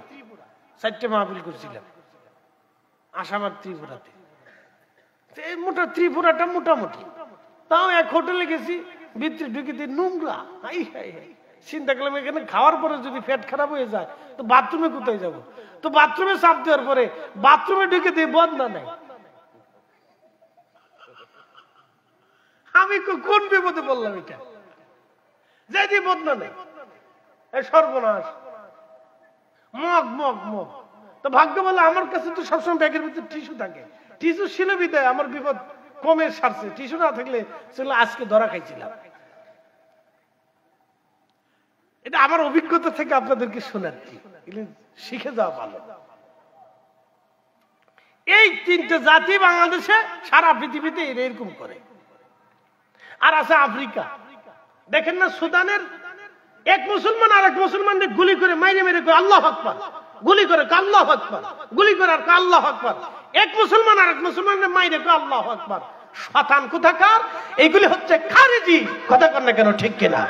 4টে মাহফিল করছিলাম আসাম আর ত্রিপুরাতে। মোটা ত্রিপুরাটা মোটামুটি, তাও এক হোটেলে গেছি, ভিতরে ঢুকে দিয়ে নোংরা। চিন্তা করলাম এখানে খাওয়ার পরে যদি পেট খারাপ হয়ে যায় তো বাথরুমে কোথায় যাব? তো বাথরুমে চাপ দেওয়ার পরে বাথরুমে ঢুকে দিয়ে বদনা নাই। আমি কোন বিপদে বললাম? এটা যাই দিয়ে বদনা নেই, সর্বনাশ, মগ মগ মগ। তো ভাগ্য বলে আমার কাছে তো সবসময় ব্যাগের ভিতরে টিস্যু থাকে। টিস্যু ছিল বিদায় আমার বিপদ কমে সারছে। টিস্যু না থাকলে সেগুলো আজকে ধরা খাইছিলাম। এটা আমার অভিজ্ঞতা থেকে আপনাদেরকে শোনাচ্ছি, শিখে যাওয়া ভালো। এই তিনটে জাতি বাংলাদেশে, সারা পৃথিবীতে এরকম করে। আর আছে আফ্রিকা, দেখেন না, সুদানের এক মুসলমান আর এক মুসলমানদের গুলি করে মাইরে মেরে করে আল্লাহ আকবার, গুলি করে আল্লাহ আকবার, গুলি করে আর আল্লাহ আকবার। এক মুসলমান আর এক মুসলমানদের মাইরে করে আল্লাহ আকবার। শয়তান কোথাকার! এইগুলি হচ্ছে খারেজি। কথা কর না কেন, ঠিক কিনা?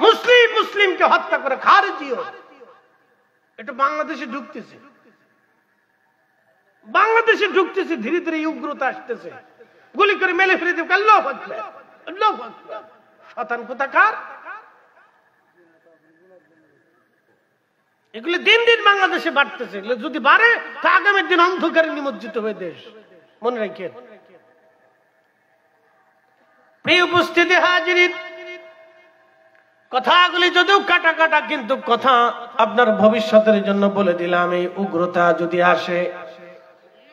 মুসলিম মুসলিমকে হত্যা করে খারেজিও। এটা বাংলাদেশে ঢুকতেছে, বাংলাদেশে ঢুকতেছে, ধীরে ধীরে উগ্রতা আসতেছে। গুলি করে মেলে ফেলে দেব, আল্লাহু আকবার, আল্লাহু আকবার। শয়তান কোথাকার! এগুলো দিন দিন বাংলাদেশে বাড়তেছে। এগুলো যদি বাড়ে তা আগামী দিন অন্ধকারে নিমজ্জিত হয়ে দেশ। মনে রাখেন। প্রিয় উপস্থিতি হাজিরিন, কথাগুলি যদিও কাটা কাটা, কিন্তু কথা আপনার ভবিষ্যতের জন্য বলে দিলাম। এই উগ্রতা যদি আসে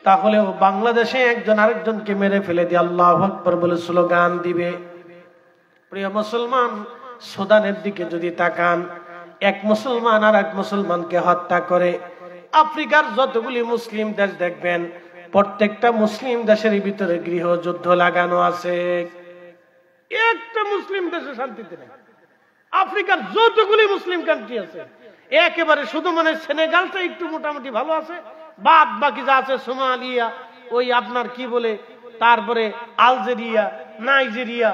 তাহলেও বাংলাদেশে একজন আরেকজনকে মেরে ফেলে দিয়ে আল্লাহু আকবার বলে স্লোগান দিবে। প্রিয় মুসলমান, সুদানের দিকে যদি তাকান, এক মুসলমান আর এক মুসলমানকে হত্যা করে। আফ্রিকার যতগুলি মুসলিম দেশ দেখবেন, প্রত্যেকটা মুসলিম দেশের ভিতরে গৃহযুদ্ধ লাগানো আছে, একটা মুসলিম দেশে শান্তিতে নেই। আফ্রিকার যতগুলি মুসলিম কান্ট্রি আছে একেবারে শুধু মানে সেনেগালটা একটু মোটামুটি ভালো আছে, বাদ বাকি যা আছে সোমালিয়া, ওই আপনার কি বলে, তারপরে আলজেরিয়া, নাইজেরিয়া,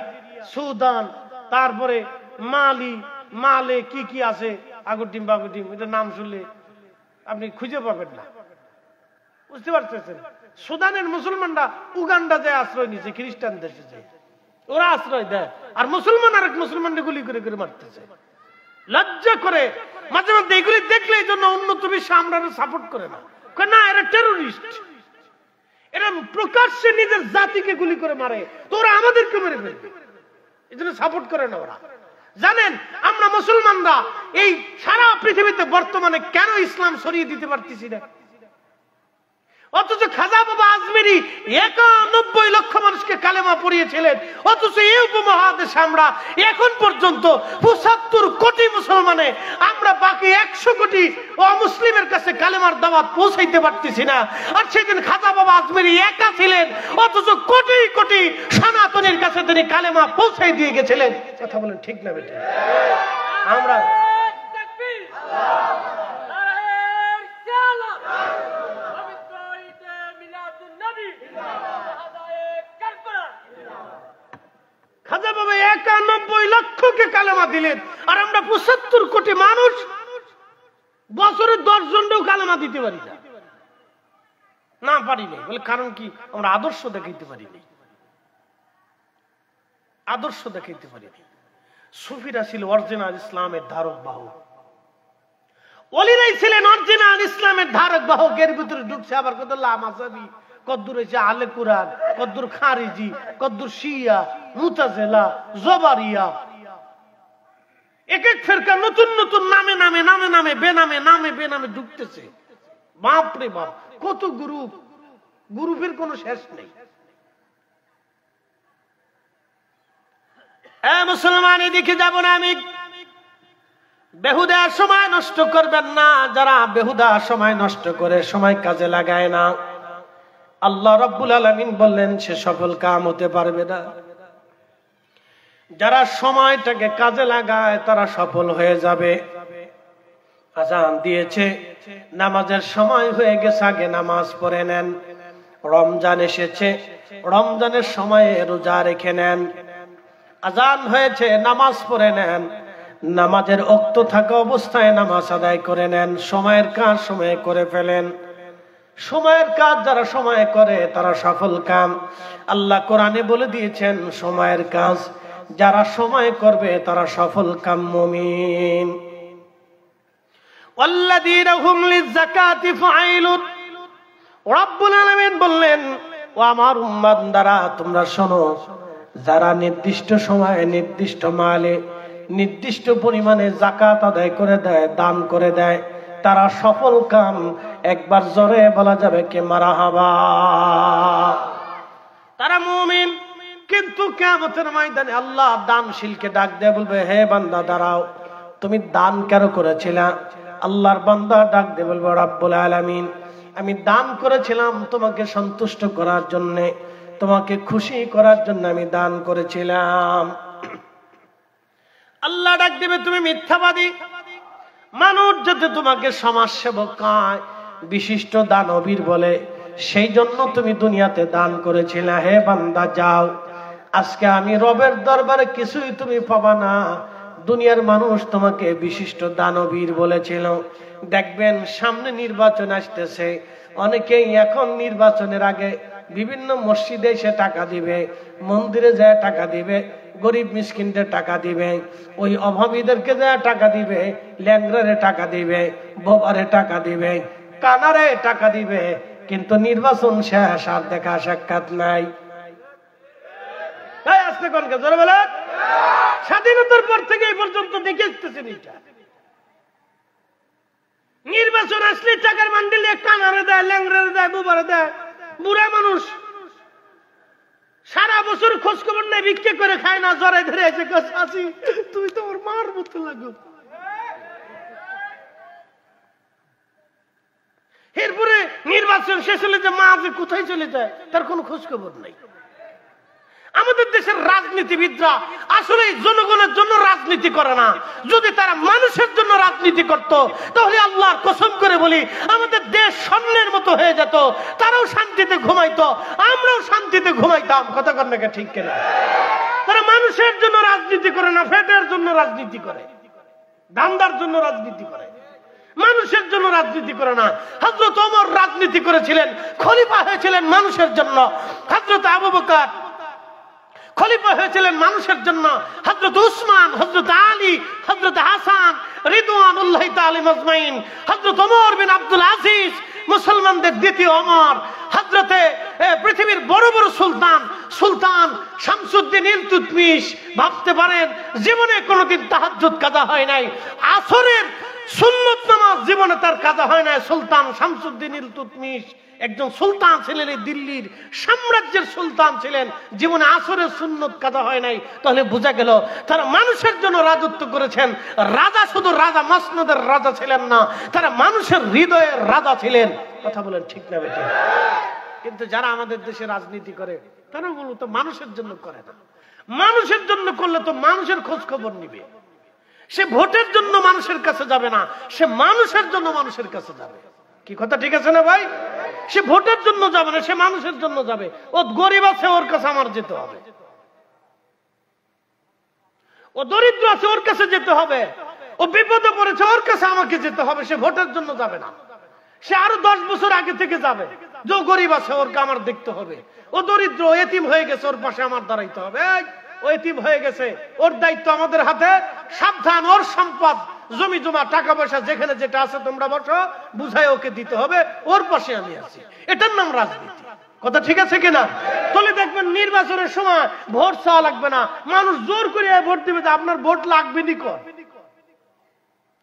সুদান, তারপরে মালি, মালে কি কি আছে আগুটিম বাগুটিম, এটা নাম শুনলে আপনি খুঁজে পাবেন না, বুঝতে পারতেছেন। সুদানের মুসলমানরা উগান্ডা যায় আশ্রয় নিচ্ছে, খ্রিস্টান দেশে যায় ওরা আশ্রয় দেয়, আর মুসলমান আর এক মুসলমানদের গুলি করে করে মারতেছে। লজ্জা করে মাঝে মধ্যে এগুলি দেখলে এই জন্য উন্নত বিশ্ব আমরা সাপোর্ট করে না, না এরা টেরোরিস্ট, এরা প্রকাশ্যে নিজের জাতিকে গুলি করে মারে, তো ওরা আমাদেরকে মেরে ফেলবে, এই জন্য সাপোর্ট করে না ওরা। জানেন আমরা মুসলমানরা এই সারা পৃথিবীতে বর্তমানে কেন ইসলাম ছড়িয়ে দিতে পারতেছি না? অথচ খাজা বাবা আজমেরি 91 লক্ষ মানুষকে কালেমা পড়িয়েছিলেন, অথচ এই উপমহাদেশে আমরা এখন পর্যন্ত 75 কোটি মুসলমানে আমরা বাকি 100 কোটি অমুসলিমের কাছে কালেমার দাওয়াত পৌঁছাইতে পারতেছি না। আর সেদিন খাজা বাবা আজমেরি একা ছিলেন, অথচ কোটি কোটি সনাতনীর কাছে তিনি কালেমা পৌঁছাই দিয়ে গেছিলেন। কথা বলেন ঠিক না বেটা? আমরা খাজা বাবা 91 লক্ষকে কালেমা দিলেন, আর আমরা 75 কোটি মানুষ বছরে 10 জনকেও কালেমা দিতে পারি না পারি না। বলে কারণ কি? আমরা আদর্শ দেখাইতে পারি না, আদর্শ দেখাইতে পারি না। সুফিরা ছিল অরিজিনাল ইসলামের ধারক বাহক, ওলিরাই ছিলেন অরিজিনাল ইসলামের ধারক বাহক। এর ভিতরে ঢুকছে আবার কত লামাজাবি, কদ্দুর হয়েছে আলে কোরআন, কদ্দুর খারিজি, কদ্দুর শিয়া, মুতাজিলা, জবারিয়া, এক এক ফেরকা নতুন নতুন নামে নামে নামে নামে বেনামে নামে বেনামে ঢুকতেছে। বাপ রে বাপ, কত গ্রুপ, গ্রুপের কোনো শেষ নেই। মুসলমান এদিকে যাব না আমি, বেহুদা সময় নষ্ট করবেন না। যারা বেহুদা সময় নষ্ট করে, সময় কাজে লাগায় না, আল্লাহ রাব্বুল আলামিন বললেন সে সফল কাম হতে পারবে না। যারা সময়টাকে কাজে লাগায় তারা সফল হয়ে যাবে। আজান দিয়েছে, নামাজের সময় হয়ে গেছে, আগে নামাজ পড়ে নেন। রমজান এসেছে, রমজানের সময়ে রোজা রেখে নেন। আজান হয়েছে, নামাজ পড়ে নেন। নামাজের ওক্ত থাকা অবস্থায় নামাজ আদায় করে নেন। সময়ের কাজ সময়ে করে ফেলেন। সময়ের কাজ যারা সময়ে করে তারা সফল কাম। আল্লাহ কোরআনে বলে দিয়েছেন সময়ের কাজ যারা সময় করবে তারা সফল কাম মুমিন। ওয়াল্লাযীনা হুম লিয-যাকাতি ফাঈলুন। রব্বুল আলামিন বললেন, ও আমার উম্মত দ্বারা তোমরা শোনো, যারা নির্দিষ্ট সময়ে নির্দিষ্ট মালে নির্দিষ্ট পরিমাণে যাকাত আদায় করে দেয়, দান করে দেয়, তারা সফল কাম। একবার জোরে বলা যাবে কে মারহাবা। তারা মুমিন। কিন্তু কিয়ামতের ময়দানে আল্লাহ দানশীলকে ডাক দিয়ে বলবে, হে বান্দা দাঁড়াও, তুমি দান কেন করেছিলা? আল্লাহর বান্দা ডাক দিয়ে বলবে, রব্বুল আলামিন, আমি দান করেছিলাম তোমাকে সন্তুষ্ট করার জন্য, তোমাকে খুশি করার জন্য আমি দান করেছিলাম। আল্লাহ ডাক দিবে, তুমি মিথ্যাবাদী। মানুষ যাতে তোমাকে সমাজসেবক কয়, বিশিষ্ট দানবীর বলে, সেই জন্য তুমি দুনিয়াতে দান করেছিলে। হে বান্দা যাও, আজকে আমি রবের দরবারে কিছুই তুমি পাবা না। দুনিয়ার মানুষ তোমাকে বিশিষ্ট দানবীর বলেছিল। দেখবেন সামনে নির্বাচন আসতেছে, অনেকেই এখন নির্বাচনের আগে বিভিন্ন মসজিদে এসে টাকা দিবে, মন্দিরে যায় টাকা দিবে, গরিব মিসকিনদের টাকা দিবে, ওই অভাবীদেরকে যায় টাকা দিবে, ল্যাংরারে টাকা দিবে, বোবারে টাকা দিবে, কানারে টাকা দিবে। কিন্তু নির্বাচন শেষ, আর দেখা সাক্ষাৎ নাই। স্বাধীনতার পর থেকে এই পর্যন্ত দেখে আসতেছেন এটা। নির্বাচন আসলে টাকার বান্ডিল কানারে দেয়, ল্যাংরারে দেয়, বোবারে দেয়। বুড়া মানুষ সারা বছর খোঁজ খবর নেই, ভিক্ষে করে খায় না, জ্বরে ধরে এসে আসি, তুই তো ওর মার মতো লাগো। এরপরে নির্বাচন নির্বাচন শেষ হলে যে মা যে কোথায় চলে যায় তার কোনো খোঁজ খবর নাই। আমাদের দেশের রাজনীতিবিদরা আসলে জনগণের জন্য রাজনীতি করে না। যদি তারা মানুষের জন্য রাজনীতি করত তাহলে আল্লাহর কসম করে বলি আমাদের দেশ স্বর্ণের মতো হয়ে যেত, তারাও শান্তিতে ঘুমাইতো, আমরাও শান্তিতে ঘুমাইতাম। কথা কর না ঠিক কিনা? তারা মানুষের জন্য রাজনীতি করে না, ফ্যাটের জন্য রাজনীতি করে, ধান্দার জন্য রাজনীতি করে, মানুষের জন্য রাজনীতি করে না। হযরত ওমর রাজনীতি করেছিলেন, খলিফা হয়েছিলেন মানুষের জন্য। হযরত আবু বকর খলিফা হয়েছিলেন মানুষের জন্য। হযরত উসমান, হযরত আলী, হযরত হাসান রিদওয়ানুল্লাহি তাআলা আজমাইন, হযরত ওমর বিন আব্দুল আজিজ মুসলমানদের দ্বিতীয় ওমর, হযরতে পৃথিবীর বড় বড় সুলতান শামসুদ্দিন ইলতুৎমিশ। ভাবতে পারেন জীবনে কোনোদিন তাহাজ্জুদ কাজা হয় নাই, আসরের সুন্নত নামাজ জীবনে তার কাজা হয় নাই। সুলতান শামসুদ্দিন ইলতুৎমিশ একজন সুলতান ছিলেন, এই দিল্লির সাম্রাজ্যের সুলতান ছিলেন, জীবনে আসরের সুন্নত কাজা হয় নাই। তাহলে বোঝা গেল তারা মানুষের জন্য রাজত্ব করেছেন। রাজা শুধু রাজা মসনদের রাজা ছিলেন না, তারা মানুষের হৃদয়ের রাজা ছিলেন। কথা বলেন ঠিক না বেঠিক? কিন্তু যারা আমাদের দেশে রাজনীতি করে তারা মূলত মানুষের জন্য করে না। মানুষের জন্য করলে তো মানুষের খোঁজ খবর নিবে। সে ভোটের জন্য মানুষের কাছে যাবে না, সে মানুষের জন্য মানুষের কাছে যাবে। কি কথা ঠিক আছে না ভাই? সে ভোটের জন্য যাবে না, সে মানুষের জন্য যাবে। ও গরিব আছে, ওর কাছে আমার যেতে হবে। ও দরিদ্র আছে, ওর কাছে যেতে হবে। ও বিপদে পড়েছে, ওর কাছে আমাকে যেতে হবে। সে ভোটের জন্য যাবে না, সে আরো 10 বছর আগে থেকে যাবে। যে গরিব আছে ওরকে আমার দেখতে হবে, ও দরিদ্র এতিম হয়ে গেছে, ওর পাশে আমার দাঁড়াইতে হবে। ও এতিম হয়ে গেছে, ওর দায়িত্ব আমাদের হাতে। সাবধান, ওর সম্পদ জমি জমা টাকা পয়সা যেখানে যেটা আছে তোমরা বসো, বুঝাই ওকে দিতে হবে। ওর পাশে আমি আছি, এটার নাম রাজনীতি। কথা ঠিক আছে কিনা? তাহলে দেখবেন নির্বাচনের সময় ভোট চাওয়া লাগবে না, মানুষ জোর করে ভোট দিবে যে আপনার ভোট লাগবে নি কর,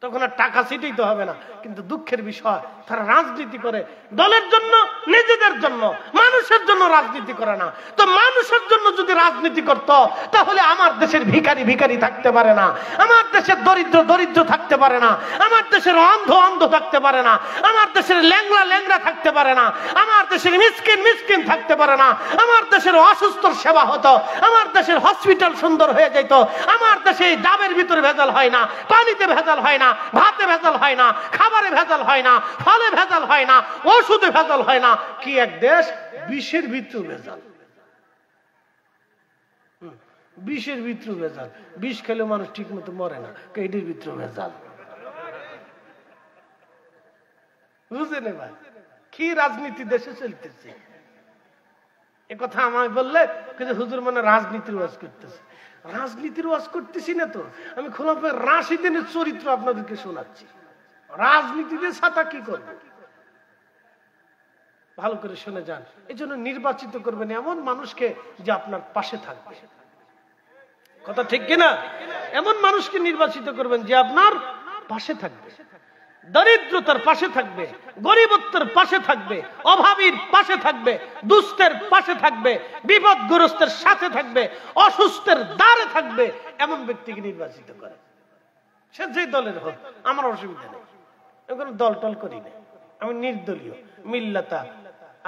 তখন আর টাকা ছিটাইতে হবে না। কিন্তু দুঃখের বিষয় তারা রাজনীতি করে দলের জন্য, নিজেদের জন্য, মানুষের জন্য রাজনীতি করে না। তো মানুষের জন্য যদি রাজনীতি করত তাহলে আমার দেশের ভিখারি ভিখারি থাকতে পারে না, আমার দেশের দরিদ্র দরিদ্র থাকতে পারে না, আমার দেশের অন্ধ অন্ধ থাকতে পারে না, আমার দেশের ল্যাংড়া ল্যাংড়া থাকতে পারে না, আমার দেশের মিসকিন মিসকিন থাকতে পারে না, আমার দেশের অসুস্থর সেবা হতো, আমার দেশের হসপিটাল সুন্দর হয়ে যেত, আমার দেশে ডাবের ভিতরে ভেজাল হয় না, পানিতে ভেজাল হয় না, ভাতে ভেজাল হয় না, খাবারে ভেজাল হয় না, ফলে ভেজাল হয় না, ওষুধে ভেজাল হয় না। কি এক দেশ! বিষের ভিতরে ভেজাল, বিষের ভিতরে ভেজাল। বিষ খেলে মানুষ ঠিক মতো মরে না, কেডির ভিতরে ভেজাল। বুঝলেন ভাই কি রাজনীতি দেশে চলতেছে? এ কথা আমায় বললে কিন্তু হুজুর মানে রাজনীতির ওয়াজ করতেছে। রাজনীতির ওয়াজ করতেছি না তো, আমি খোলাফায়ে রাশিদিনের চরিত্র আপনাদেরকে শোনাচ্ছি। রাজনীতিতে ছাতা কি করবে ভালো করে শুনে যান। এই জন্য নির্বাচিত করবেন এমন মানুষকে যে আপনার পাশে থাকবে। কথা ঠিক কিনা? এমন মানুষকে নির্বাচিত করবেন যে আপনার পাশে থাকবে, দরিদ্রতার পাশে থাকবে, গরিবত্বের পাশে থাকবে, অভাবীর পাশে থাকবে, দুস্থের পাশে থাকবে, বিপদগ্রস্তের সাথে থাকবে, অসুস্থের দ্বারে থাকবে। এমন ব্যক্তিকে নির্বাচিত করে, সে যে দলের হোক আমার অসুবিধা নেই। কোনো দল টল করি না, আমি নির্দলীয়। মিল্লাতা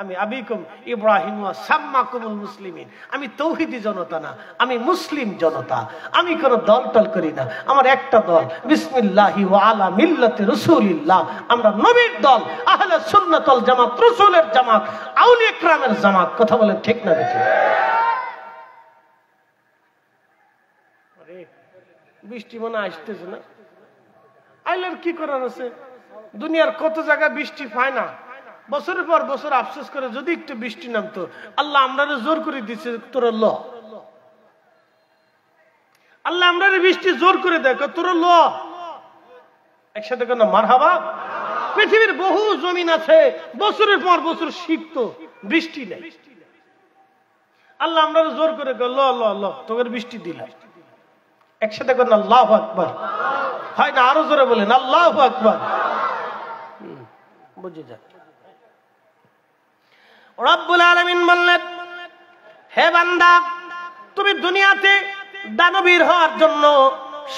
আমি আবিকুম ইব্রাহিম ওয়া সাম্মাকুমুল মুসলিমিন। আমি তৌহিদি জনতা না, আমি মুসলিম জনতা। আমি কোন দল টল করি না, আমার একটা দল, বিসমিল্লাহি ওয়া আলা মিল্লাতি রাসূলিল্লাহ। আমরা নবীর দল, আহলে সুন্নাত ওয়াল জামাত, রাসূলের জামাত, আউলিয়া কিরামের জামাত। কথা বলেন ঠিক না বেঠিক? আরে বৃষ্টি মনে আসতেছে না, আইলার কি করার আছে? দুনিয়ার কত জায়গায় বৃষ্টি পায় না, বছরের পর বছর আফসোস করে যদি একটু বৃষ্টি নামতো। আল্লাহ আমরা জোর করে দিচ্ছে তোর ল, আল্লাহ আমরা বৃষ্টি জোর করে দেখ তোর ল, একসাথে কেন মারহাবা। পৃথিবীর বহু জমিন আছে বছরের পর বছর শীত, বৃষ্টি নেই। আল্লাহ আমরা জোর করে ল ল ল তোকে বৃষ্টি দিলাম। একসাথে করেন আল্লাহু আকবার। হয় না? আরো জোরে বলেন আল্লাহু আকবার। বুঝে যান। রব্বুল আলামিন বললেন, হে বান্দা, তুমি দুনিয়াতে দানবীর হওয়ার জন্য,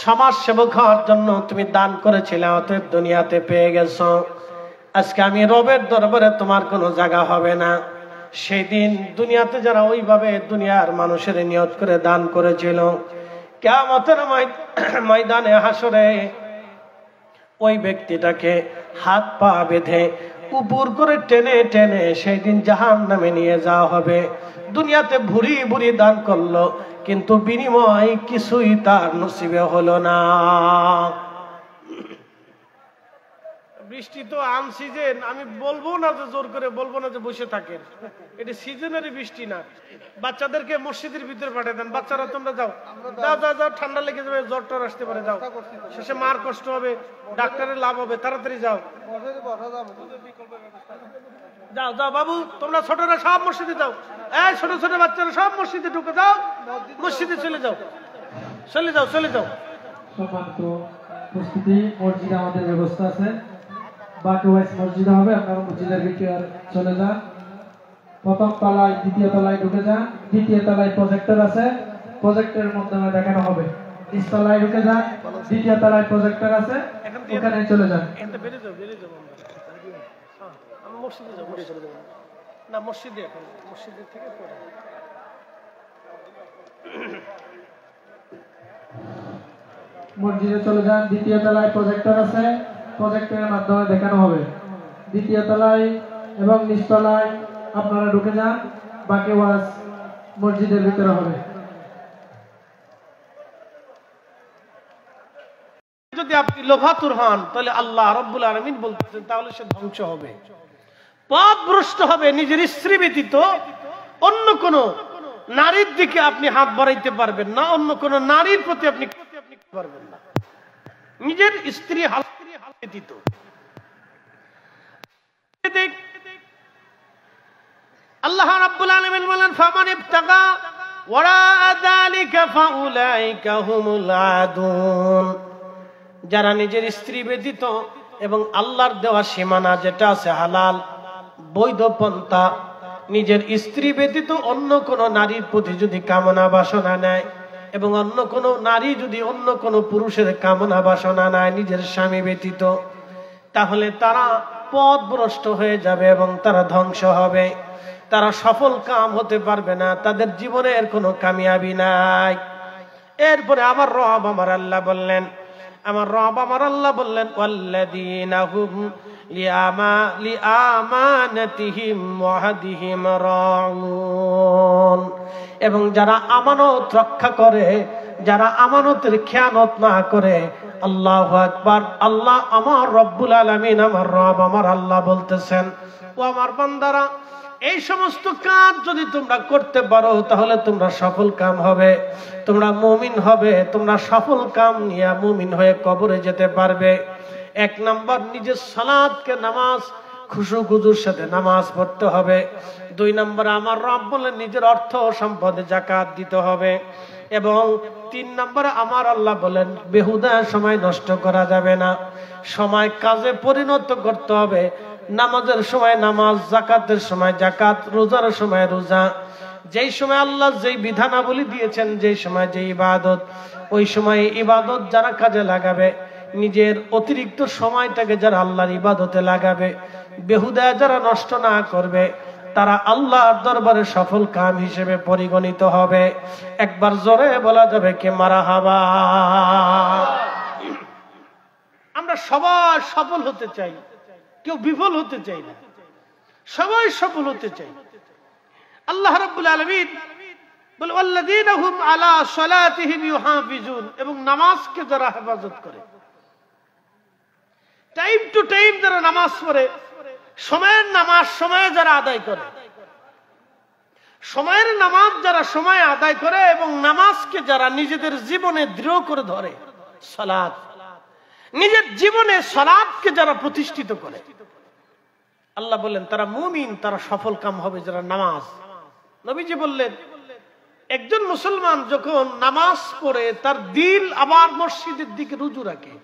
সমাজ সেবক হওয়ার জন্য তুমি দান করেছিলে, অতএব দুনিয়াতে পেয়ে গেছো। আজকে আমি রবের দরবারে তোমার কোনো জায়গা হবে না। সেই দিন দুনিয়াতে যারা ওইভাবে দুনিয়ার মানুষের নিয়ত করে দান করেছিল, কিয়ামতের ময়দানে হাসরে ওই ব্যক্তিটাকে হাত পা বেঁধে উপর করে টেনে টেনে সেই দিন জাহান্নামে নিয়ে যাওয়া হবে। দুনিয়াতে ভুরি ভুরি দান করলো, কিন্তু বিনিময় কিছুই তার নসিবে হলো না। বৃষ্টি তো আনসিজন, আমি বলবো না যে জোর করে বলবো না যে বসে থাকেন, এটা সিজনারি বৃষ্টি না। বাচ্চাদেরকে মসজিদের ভিতরে পাঠিয়ে দেন, বাচ্চারা তোমরা যাও যাও যাও যাও, ঠান্ডা লেগে যাবে, জ্বর টর আসতে পারে, যাও, শেষে মার কষ্ট হবে, ডাক্তারের লাভ হবে, তাড়াতাড়ি যাও যাও যাও বাবু, তোমরা ছোটরা সব মসজিদে যাও, এই ছোট ছোট বাচ্চারা সব মসজিদে ঢুকে যাও, মসজিদে চলে যাও, চলে যাও চলে যাও। সম্মানিত উপস্থিতি, মসজিদে আমাদের ব্যবস্থা আছে, বাকি ওয়াইজ মসজিদে হবে, আপনারা মসজিদের ভিতরে চলে যান। প্রথম তলায় দ্বিতীয় তলায় ঢুকে যান, দ্বিতীয় তলায় প্রজেক্টর আছে, প্রজেক্টরের মাধ্যমে দেখানো হবে। নিচ তলায় ঢুকে যান, দ্বিতীয় তলায় প্রজেক্টর আছে, ওখানে চলে যান। মসজিদে যাও, মসজিদে যাও না, মসজিদে এখন মসজিদের থেকে পরে মসজিদে চলে যান। দ্বিতীয় তলায় প্রজেক্টর আছে, প্রজেক্টরের মাধ্যমে দেখানো হবে। দ্বিতীয় তলায় এবং নিচতলায় আপনারা ঢুকে যান, বাকি ওয়াজ মসজিদের ভিতরে হবে। যদি আপনি লোভাতুর হন, তাহলে আল্লাহ রাব্বুল আলামিন বলতেছেন তাহলে সে ধ্বংস হবে, পথভ্রষ্ট হবে। নিজের স্ত্রী ব্যতীত অন্য কোন নারীর দিকে আপনি হাত বাড়াইতে পারবেন না, অন্য কোন নারীর প্রতি আপনি পারবেন না, নিজের স্ত্রী ব্যতীত। আল্লাহ রাব্বুল আলামিন বলেন, ফামান ইবতাগা ওয়ারা যালিকা ফাউলাইকা হুমুল আদুন। যারা নিজের স্ত্রী ব্যতীত এবং আল্লাহর দেওয়া সীমানা যেটা আছে হালাল বৈধ পন্থা, নিজের স্ত্রী ব্যতীত অন্য কোন নারীর প্রতি যদি কামনা বাসনা নেয়, এবং অন্য কোন নারী যদি অন্য কোন পুরুষের কামনা বাসনা নেয় নিজের স্বামী ব্যতীত, তাহলে তারা পথভ্রষ্ট হয়ে যাবে এবং তারা ধ্বংস হবে, তারা সফল কাম হতে পারবে না, তাদের জীবনের কোনো কামিয়াবি নাই। এরপরে আমার রব আমার আল্লাহ বললেন, আমার রব আমার আল্লাহ বললেন, ওয়াল্লাযীনা হুম লিআমানাতিহিম ওয়া আহদিহিম রাউন। এবং যারা আমানত রক্ষা করে, যারা আমানতের খেয়ানত না করে। আল্লাহু আকবার। আল্লাহ আমার রব্বুল আলামিন, আমার রব আমার আল্লাহ বলতেছেন, ও আমার বান্দারা, এই সমস্ত কাজ যদি তোমরা করতে পারো তাহলে তোমরা সফল কাম হবে, তোমরা মুমিন হবে, তোমরা সফল কাম নিয়ে মুমিন হয়ে কবরে যেতে পারবে। এক নাম্বার, নিজের সালাতকে নামাজ খুশু খুজুর সাথে নামাজ পড়তে হবে। দুই নাম্বার, আমার রব বলেন নিজের অর্থ সম্পদে যাকাত দিতে হবে। এবং তিন নম্বরে আমার আল্লাহ বলেন বেহুদা সময় নষ্ট করা যাবে না, সময় কাজে পরিণত করতে হবে। নামাজের সময় নামাজ, যাকাতের সময় যাকাত, রোজার সময় রোজা। যেই সময় আল্লাহ যেই বিধানাবলী দিয়েছেন, যেই সময় যে ইবাদত, ওই সময় ইবাদত যারা কাজে লাগাবে, নিজের অতিরিক্ত সময়টাকে যারা আল্লাহর ইবাদতে লাগাবে, বেহুদা যারা নষ্ট না করবে, তারা আল্লাহর দরবারে সফল কাম হিসেবে পরিগণিত হবে। একবার জোরে বলা যাবে কে মারহাবা। আমরা সবাই সফল হতে চাই, কেউ বিফল হতে চাই না, সবাই সফল হতে চাই। আল্লাহ রাব্বুল আলামিন বলে, ওয়াল্লাযীনা হুম আলা সালাতিহিম ইউহাফিজুন, এবং নামাজকে যারা হেফাজত করে, টাইম টু টাইম যারা নামাজ পড়ে, সময়ের নামাজ সময়ে যারা আদায় করে, সময়ের নামাজ যারা সময় আদায় করে এবং নামাজকে যারা নিজেদের জীবনে দৃঢ় করে ধরে, সালাত, নিজের জীবনে সালাতকে যারা প্রতিষ্ঠিত করে, আল্লাহ বললেন তারা মুমিন, তারা সফল কাম হবে যারা নামাজ। নবীজি বললেন, একজন মুসলমান যখন নামাজ পড়ে তার দিল আবার মসজিদের দিকে রুজু রাখে,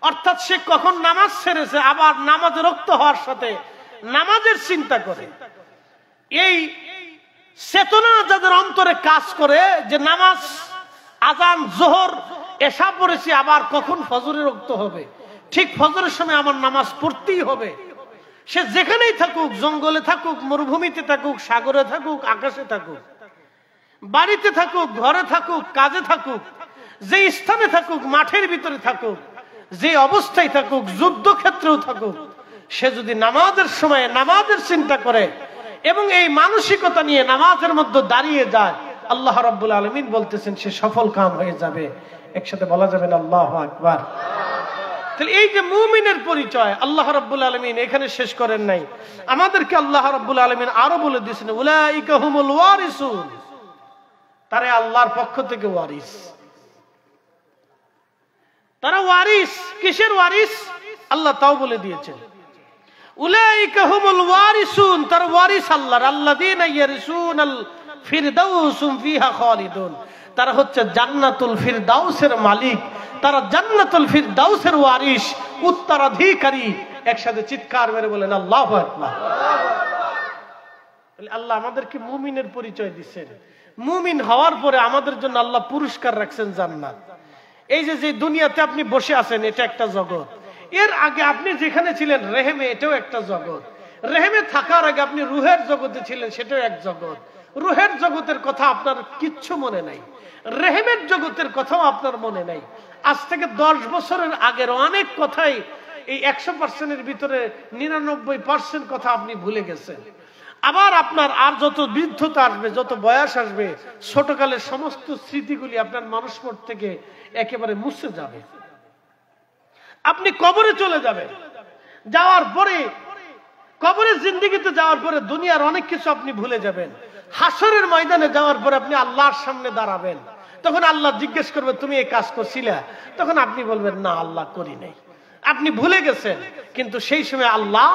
অর্থাৎ সে কখন নামাজ ছেড়েছে আবার নামাজে রক্ত হওয়ার সাথে নামাজের চিন্তা করে, এই চেতনা যাদের অন্তরে কাজ করে যে নামাজ, আজান, জোহর, এশা পড়েছি, আবার কখন ফজরের রক্ত হবে, ঠিক ফজরের সময় আমার নামাজ পড়তেই হবে, সে যেখানেই থাকুক, জঙ্গলে থাকুক, মরুভূমিতে থাকুক, সাগরে থাকুক, আকাশে থাকুক, বাড়িতে থাকুক, ঘরে থাকুক, কাজে থাকুক, যে স্থানে থাকুক, মাঠের ভিতরে থাকুক, যে অবস্থায় থাকুক, যুদ্ধক্ষেত্রেও থাকুক, সে যদি নামাজের সময় নামাজের চিন্তা করে এবং এই মানসিকতা নিয়ে নামাজের মধ্যে দাঁড়িয়ে যায়, আল্লাহ রাব্বুল আলামিন বলতেছেন সে সফল কাম হয়ে যাবে। একসাথে বলা যাবে না আল্লাহু আকবার? তাহলে এই যে মুমিনের পরিচয় আল্লাহ রাব্বুল আলামিন এখানে শেষ করেন নাই, আমাদেরকে আল্লাহ রাব্বুল আলামিন আরো বলে দিয়েছেন উলাইকা হুমুল ওয়ারিসুন, তারা আল্লাহর পক্ষ থেকে ওয়ারিস। তারা ওয়ারিস, কিসের ওয়ারিস? আল্লাহ তাও বলে দিয়েছেন উলাইকা হুমুল ওয়ারিসুন, তারা ওয়ারিস আল্লাহর, আল্লাযীনা ইয়ারিসুনাল ফিরদাউসুম ফিহা খালিদুন, তারা হচ্ছে জান্নাতুল ফিরদাউসের মালিক, তারা জান্নাতুল ফিরদাউসের ওয়ারিস, উত্তরাধিকারী। একসাথে চিৎকার মেরে বলেন আল্লাহু আকবার। আল্লাহ আমাদেরকে মুমিনের পরিচয় দিচ্ছেন। মুমিন হওয়ার পরে আমাদের জন্য আল্লাহ পুরস্কার রাখছেন জান্নাত। এই যে দুনিয়াতে আপনি বসে আছেন, এটা একটা জগৎ। এর আগে আপনি যেখানে ছিলেন রেহেমে, এটাও একটা জগৎ। রেহেমে থাকার আগে আপনি রুহের জগতে ছিলেন, সেটাও এক জগৎ। রুহের জগতের কথা আপনার কিচ্ছু মনে নাই, রেহেমের জগতের কথাও আপনার মনে নাই। আজ থেকে 10 বছরের আগের অনেক কথাই এই 100%-এর ভিতরে 99% কথা আপনি ভুলে গেছেন। আবার আপনার আর যত বৃদ্ধতা আসবে, যত বয়স আসবে, ছোটকালের সমস্ত স্মৃতিগুলি আপনার মানুষপট থেকে একেবারে মুছে যাবে। আপনি কবরে চলে যাবেন, যাওয়ার পরে কবরের জিন্দেগিতে যাওয়ার পরে দুনিয়ার অনেক কিছু আপনি ভুলে যাবেন। হাসরের ময়দানে যাওয়ার পরে আপনি আল্লাহর সামনে দাঁড়াবেন, তখন আল্লাহ জিজ্ঞেস করবে তুমি এই কাজ করছিলে? তখন আপনি বলবেন না আল্লাহ করি নাই। আপনি ভুলে গেছেন, কিন্তু সেই সময় আল্লাহ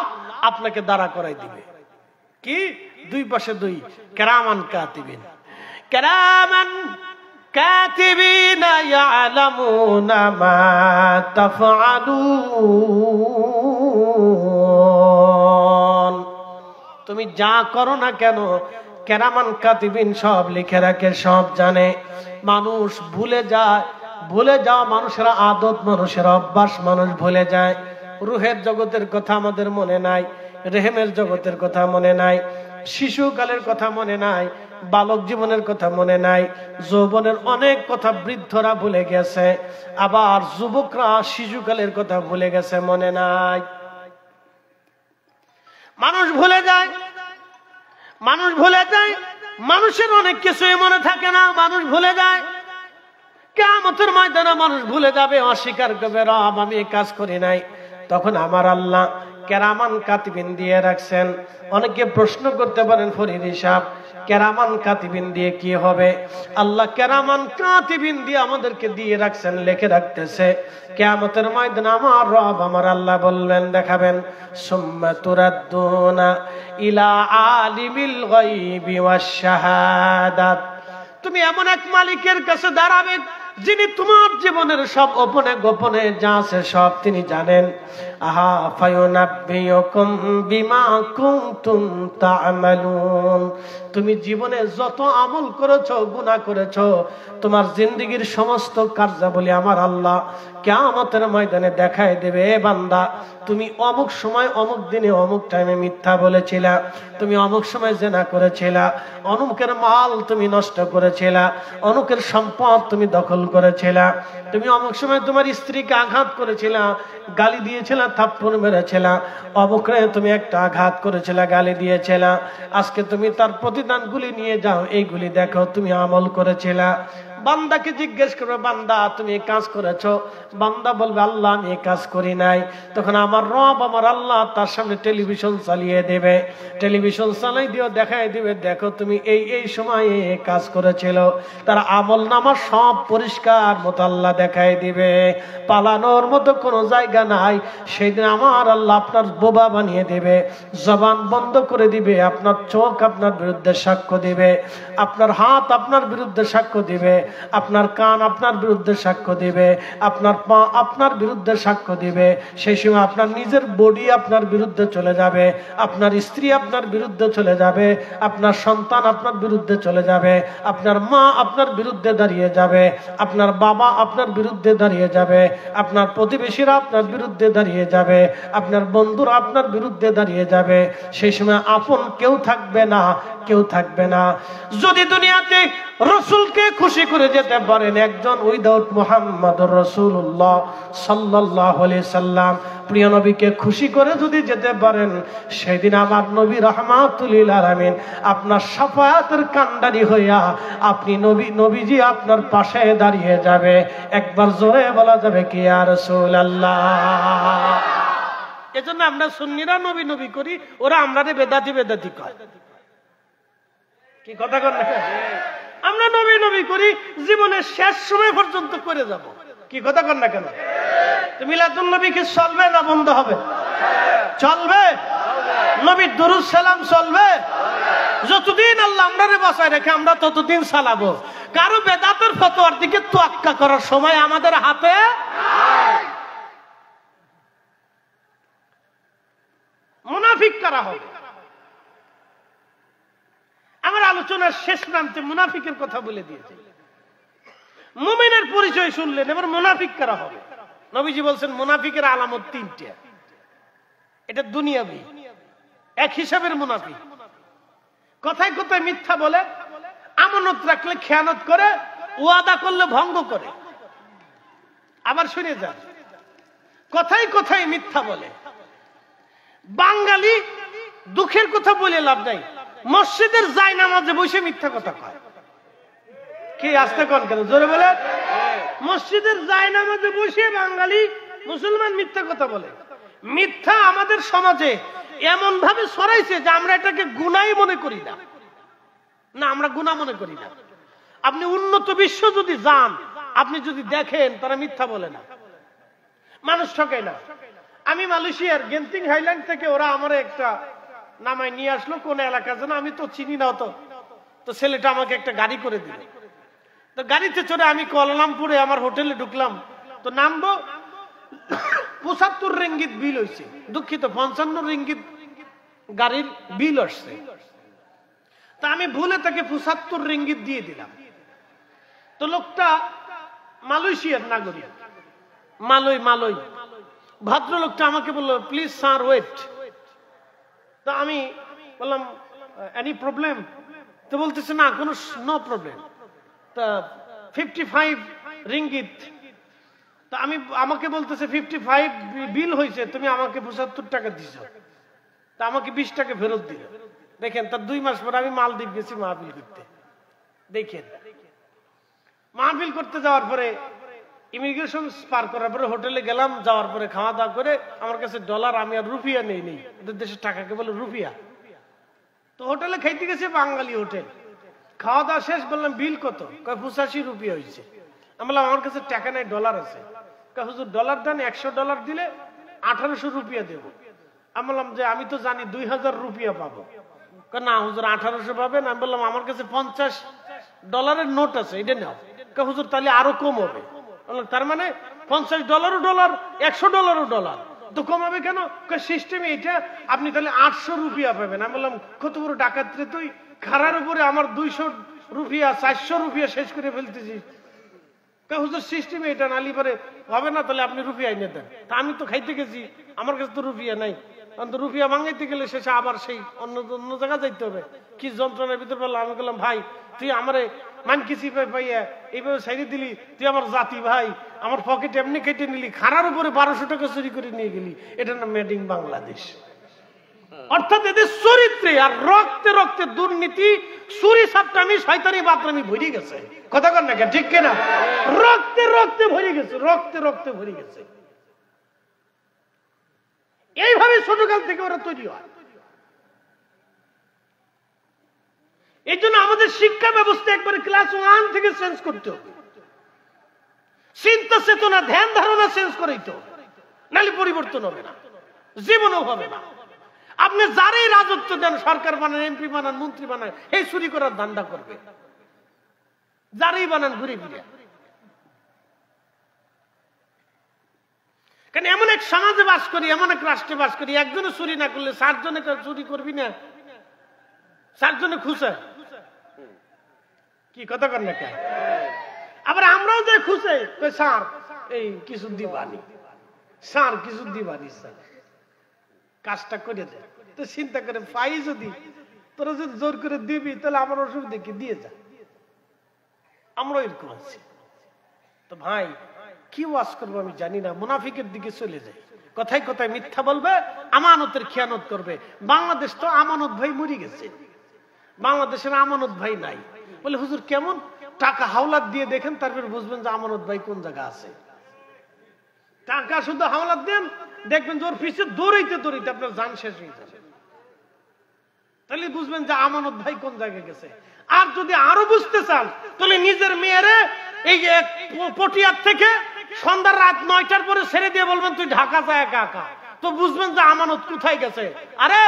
আপনাকে দাঁড়া করাই দিবে। কি? 2 পাশে 2, কিরামান কাতিবিন, কিরামান কাতিবিনা ইয়ালামুনা মা তাফআলুন। তুমি যা করো না কেন কিরামান কাতিবিন সব লিখে রাখে, সব জানে। মানুষ ভুলে যায়, ভুলে যাওয়া মানুষের আদত, মানুষের অভ্যাস, মানুষ ভুলে যায়। রুহের জগতের কথা আমাদের মনে নাই, রেহেমের জগতের কথা মনে নাই, শিশুকালের কথা মনে নাই, বালক জীবনের কথা মনে নাই, যৌবনের অনেক কথা বৃদ্ধরা ভুলে গেছে, আবার যুবকরা শিশুকালের কথা ভুলে গেছে, মনে নাই। মানুষ ভুলে যায়, মানুষ ভুলে যায়, মানুষের অনেক কিছুই মনে থাকে না, মানুষ ভুলে যায়। কিয়ামতের ময়দানে মানুষ ভুলে যাবে, অস্বীকার করবে রব আমি এই কাজ করি নাই। তখন আমার আল্লাহ কিরামান কাতিবিন দিয়ে রাখছেন। অনেকে প্রশ্ন করতে পারেন ফরিদ সাহেব কিরামান কাতিবিন দিয়ে কি হবে? আল্লাহ কিরামান কাতিবিন দিয়ে আমাদেরকে দিয়ে রাখছেন, লিখে রাখতেছে। কিয়ামতের ময়দানে আমার রব আমার আল্লাহ বলবেন, দেখাবেন সুম্মা তুরাদ্দুনা ইলা আলিমিল গায়বি ওয়াশ শাহাদাত। তুমি এমন এক মালিকের কাছে দাঁড়াবে যিনি তোমার জীবনের সব গোপনে গোপনে যা আছে সব তিনি জানেন। আহা ফায়ুনাব্বিউকুম বিমা কুনতুম তা'মালুন। তুমি জীবনে যত আমল করেছো, গুনাহ করেছো, তোমার জিন্দেগীর সমস্ত কার্যাবলী আমার আল্লাহ কিয়ামতের ময়দানে দেখায় দেবে। বান্দা তুমি অমুক সময় অমুক দিনে অমুক টাইমে মিথ্যা বলেছিলা, তুমি অমুক সময় জেনা করেছিলা, অমুকের মাল তুমি নষ্ট করেছিলা, অমুকের সম্পদ তুমি দখল করেছিলা, তুমি অমুক সময় তোমার স্ত্রীকে আঘাত করেছিলা, গালি দিয়েছিলা, থাপ্পড় মেরেছিলা, অমুকরে তুমি একটা আঘাত করেছিলা, গালি দিয়েছিলা। আজকে তুমি তার প্রতিদানগুলি নিয়ে যাও, এইগুলি দেখো তুমি আমল করেছিলা। বান্দাকে জিজ্ঞেস করবে বান্দা তুমি এই কাজ করেছো? বান্দা বলবে আল্লাহ আমি এই কাজ করি নাই। তখন আমার রব আমার আল্লাহ তার সামনে টেলিভিশন চালিয়ে দেবে, টেলিভিশন চালাই দিও, দেখাই দিবে দেখো তুমি এই সময় এই কাজ করেছিল। তার আমল নামা সব পরিষ্কার মতো আল্লাহ দেখাই দিবে, পালানোর মতো কোনো জায়গা নাই। সেদিন আমার আল্লাহ আপনার বোবা বানিয়ে দিবে, জবান বন্ধ করে দিবে, আপনার চোখ আপনার বিরুদ্ধে সাক্ষ্য দিবে, আপনার হাত আপনার বিরুদ্ধে সাক্ষ্য দিবে, আপনার কান আপনার বিরুদ্ধে সাক্ষ্য দিবে, আপনার পা আপনার বিরুদ্ধে সাক্ষ্য দিবে। সেই সময় আপনার নিজের বডি আপনার বিরুদ্ধে চলে যাবে, আপনার স্ত্রী আপনার বিরুদ্ধে চলে যাবে, আপনার সন্তান আপনার বিরুদ্ধে চলে যাবে, আপনার মা আপনার বিরুদ্ধে দাঁড়িয়ে যাবে, আপনার বাবা আপনার বিরুদ্ধে দাঁড়িয়ে যাবে, আপনার প্রতিবেশীরা আপনার বিরুদ্ধে দাঁড়িয়ে যাবে, আপনার বন্ধুরা আপনার বিরুদ্ধে দাঁড়িয়ে যাবে। সেই সময় আপন কেউ থাকবে না, কেউ থাকবে না। যদি দুনিয়াতে রসুলকে খুশি করে যেতে পারেন, একজন উইদাউট মুহাম্মাদুর রাসূলুল্লাহ সাল্লাল্লাহু আলাইহি সাল্লাম প্রিয় নবীকে খুশি করে যদি যেতে পারেন, সেদিন আমার নবী রাহমাতুল লিল আলামিন আপনার শাফায়াতের কান্ডারি হইয়া আপনি নবীজি আপনার পাশে দাঁড়িয়ে যাবে। একবার জোরে বলা যাবে কি ইয়া রাসূলুল্লাহ। এজন্য আমরা সুন্নিরা নবী নবী করি, ওরা আমরারে বেদাতি বেদাতি কয়। কি কথা কর না? আমরা নবী নবী করি, জীবনের শেষ সময় পর্যন্ত করে যাব। কি কথা কর না কেন? মিলাদুন নবী কি চলবে না বন্ধ হবে? চলবে। নবীর দুরূদ সালাম চলবে। যতদিন আল্লাহ আমরারে বাঁচায় রেখে আমরা ততদিন চালাবো। কারো বেদাতের ফতোয়ার দিকে তোয়াক্কা করার সময় আমাদের হাতে মুনাফিক করা হবে। আমার আলোচনার শেষ প্রান্তে মুনাফিকের কথা বলে দিয়েছে। মুমিনের পরিচয় শুনলেন, এবার মুনাফিক করা হবে। নবীজি বলছেন মুনাফিকের আলামত তিনটে। এটা দুনিয়াবি, এক হিসাবের মুনাফিক। কথায় কথায় মিথ্যা বলে, আমানত রাখলে খেয়ানত করে, ওয়াদা করলে ভঙ্গ করে। আবার শুনে যান, কথায় কথায় মিথ্যা বলে। বাঙালি দুঃখের কথা বলে লাভ নাই, মসজিদের জায়নামাজে বসে মিথ্যা কথা কয়। কি আসতে কোন কেন জোরে বলে? মসজিদের জায়নামাজে বসে বাঙালি মুসলমান মিথ্যা কথা বলে। মিথ্যা আমাদের সমাজে এমন ভাবে ছড়াইছে যে আমরা এটাকে গুনাহ মনে করি না। না, আমরা গুনাহ মনে করি না। আপনি উন্নত বিশ্ব যদি যান, আপনি যদি দেখেন তারা মিথ্যা বলে না, মানুষ ঠকায় না। আমি মালয়েশিয়ার গেন্তিং হাইল্যান্ড থেকে ওরা আমার একটা নামায় নিয়ে আসলো, কোন এলাকা যেন আমি তো চিনি না। তো ছেলেটা আমাকে একটা গাড়ি করে দিল। তো গাড়িতে চড়ে আমি কুয়ালালামপুরে আমার হোটেলে ঢুকলাম। তো নামবো, 75 রিঙ্গিত বিল হয়েছে, দুঃখিত 55 রিঙ্গিত গাড়ির বিল আসছে। তা আমি ভুলে তাকে 75 রিঙ্গিত দিয়ে দিলাম। তো লোকটা মালয়েশিয়ার নাগরিক, মালয় ভদ্রলোকটা আমাকে বললো প্লিজ স্যার ওয়েট। তো আমি বললাম এনি প্রবলেম? তো বলতেছে না, কোনো নো প্রবলেম। তা 55 রিঙ্গিত। তা আমাকে বলতেছে 55 বিল হয়েছে, তুমি আমাকে 75 টাকা দিছ। তা আমাকে 20 টাকা ফেরত দিল। দেখেন, তার 2 মাস পর আমি মালদ্বীপ গেছি মাহফিল করতে। দেখেন, মাহফিল করতে যাওয়ার পরে ইমিগ্রেশন পার করার পরে হোটেলে গেলাম। যাওয়ার পরে খাওয়া দাওয়া করে আমার কাছে ডলার, আমি আর রুপিয়া নেই। এদের দেশের টাকাকে বলে রুপিয়া। তো হোটেলে খাইতে গেছে, বাঙালি হোটেল। খাওয়া দাওয়া শেষ, বললাম বিল কত? 85 রুপিয়া হয়েছে। আমি বললাম আমার কাছে টাকা নাই, ডলার আছে। হুজুর ডলার দেন, 100 ডলার দিলে 1800 রুপিয়া দেবো। আমি বললাম যে আমি তো জানি 2000 রুপিয়া পাবো। না হুজুর 1800 পাবেন। আমি বললাম আমার কাছে 50 ডলারের নোট আছে, এটা নাও। হুজুর তাহলে আরো কম হবে। তার মানে 50 ডলারও ডলার, 100 ডলারও ডলার, তো কমাবে কেন? সিস্টেম এটা, আপনি তাহলে 800 রুপিয়া পাবেন। আমি বললাম কত বড় ডাকাত রে তুই, খারার উপরে আমার 200 রুপিয়া 400 রুপিয়া শেষ করে ফেলতেছিস। হুজুর সিস্টেম এটা, নালি পরে হবে না, তাহলে আপনি রুপিয়া এনে দেন। তা আমি তো খাইতে গেছি, আমার কাছে তো রুপিয়া নাই। রুপিয়া মাঙ্গাইতে গেলে শেষে আবার সেই অন্য জায়গা যাইতে হবে। কি যন্ত্রণার ভিতর বললাম। আমি বললাম ভাই তুই আমারে মানকিসি পাইয়া এইভাবে সাইডে দিলি, তুই আমার জাতি ভাই, আমার পকেট এমনি কেটে নিলি, খারার উপরে 1200 টাকা চুরি করে নিয়ে গেলি। এটা না মেড ইন বাংলাদেশ। অর্থাৎ এদের চরিত্রে আর রক্তে রক্তে দুর্নীতি, চুরি সাপটামি, শয়তানি বাতরামি ভরে গেছে। কথা কর না, ঠিক কিনা? রক্তে রক্তে ভরে গেছে, রক্তে রক্তে ভরে গেছে। এইভাবে ছোটকাল থেকে ওরা তৈরি হয়। এই জন্য আমাদের শিক্ষা ব্যবস্থা একবারে ক্লাস 1 থেকে চেঞ্জ করতে হবে। চিন্তা চেতনা, ধ্যান ধারণা চেঞ্জ করেই তো, নাহলে পরিবর্তন হবে না, জীবনও হবে না। আপনি যারাই রাজত্ব দেন, সরকার বানান, এমপি বানান, মন্ত্রী বানান, এই চুরি করার ধান্দা করবে। যারই বানান ঘুরে ফিরে। কারণ এমন এক সমাজে বাস করি, এমন এক রাষ্ট্রে বাস করি, একজনে চুরি না করলে 4 জনে চুরি করবি না, 4 জনে খুশে। কি কথা কর না কেন? আবার আমরাও যে খুশে স্যার এই কিছু দিবানি, স্যার কিছু দিবানি, স্যার কাজটা করে দে। তো চিন্তা করে পাই যদি তোরা যদি জোর করে দিবি তাহলে আমার অসুবিধা কি, দিয়ে যা। আমরা এরকম আছি। তো ভাই কি ওয়াজ করবো আমি জানি না, মুনাফিকের দিকে চলে যায়, কথায় কথায় মিথ্যা বলবে, আমানতের খেয়ানত করবে। বাংলাদেশ তো আমানত ভাই মরে গেছে, বাংলাদেশের আমানত ভাই নাই। বলে হুজুর কেমন? টাকা হাওলাত দিয়ে দেখেন, তারপর বুঝবেন যে আমানত ভাই কোন জায়গা আছে। টাকা শুধু হাওলাত দেন, দেখবেন যে ওর পিছিয়ে দৌড়াইতে দৌড়াইতে আপনার জান শেষ হয়ে যাবে, তাহলে বুঝবেন যে আমানত ভাই কোন জায়গায় গেছে। আর যদি আরো বুঝতে চান তাহলে নিজের মেয়েরে এই পটিয়ার থেকে সন্ধ্যার রাত 9টার পরে ছেড়ে দিয়ে বলবেন তুই ঢাকা যা একা একা, তো বুঝবেন যে আমানত কোথায় গেছে। আরে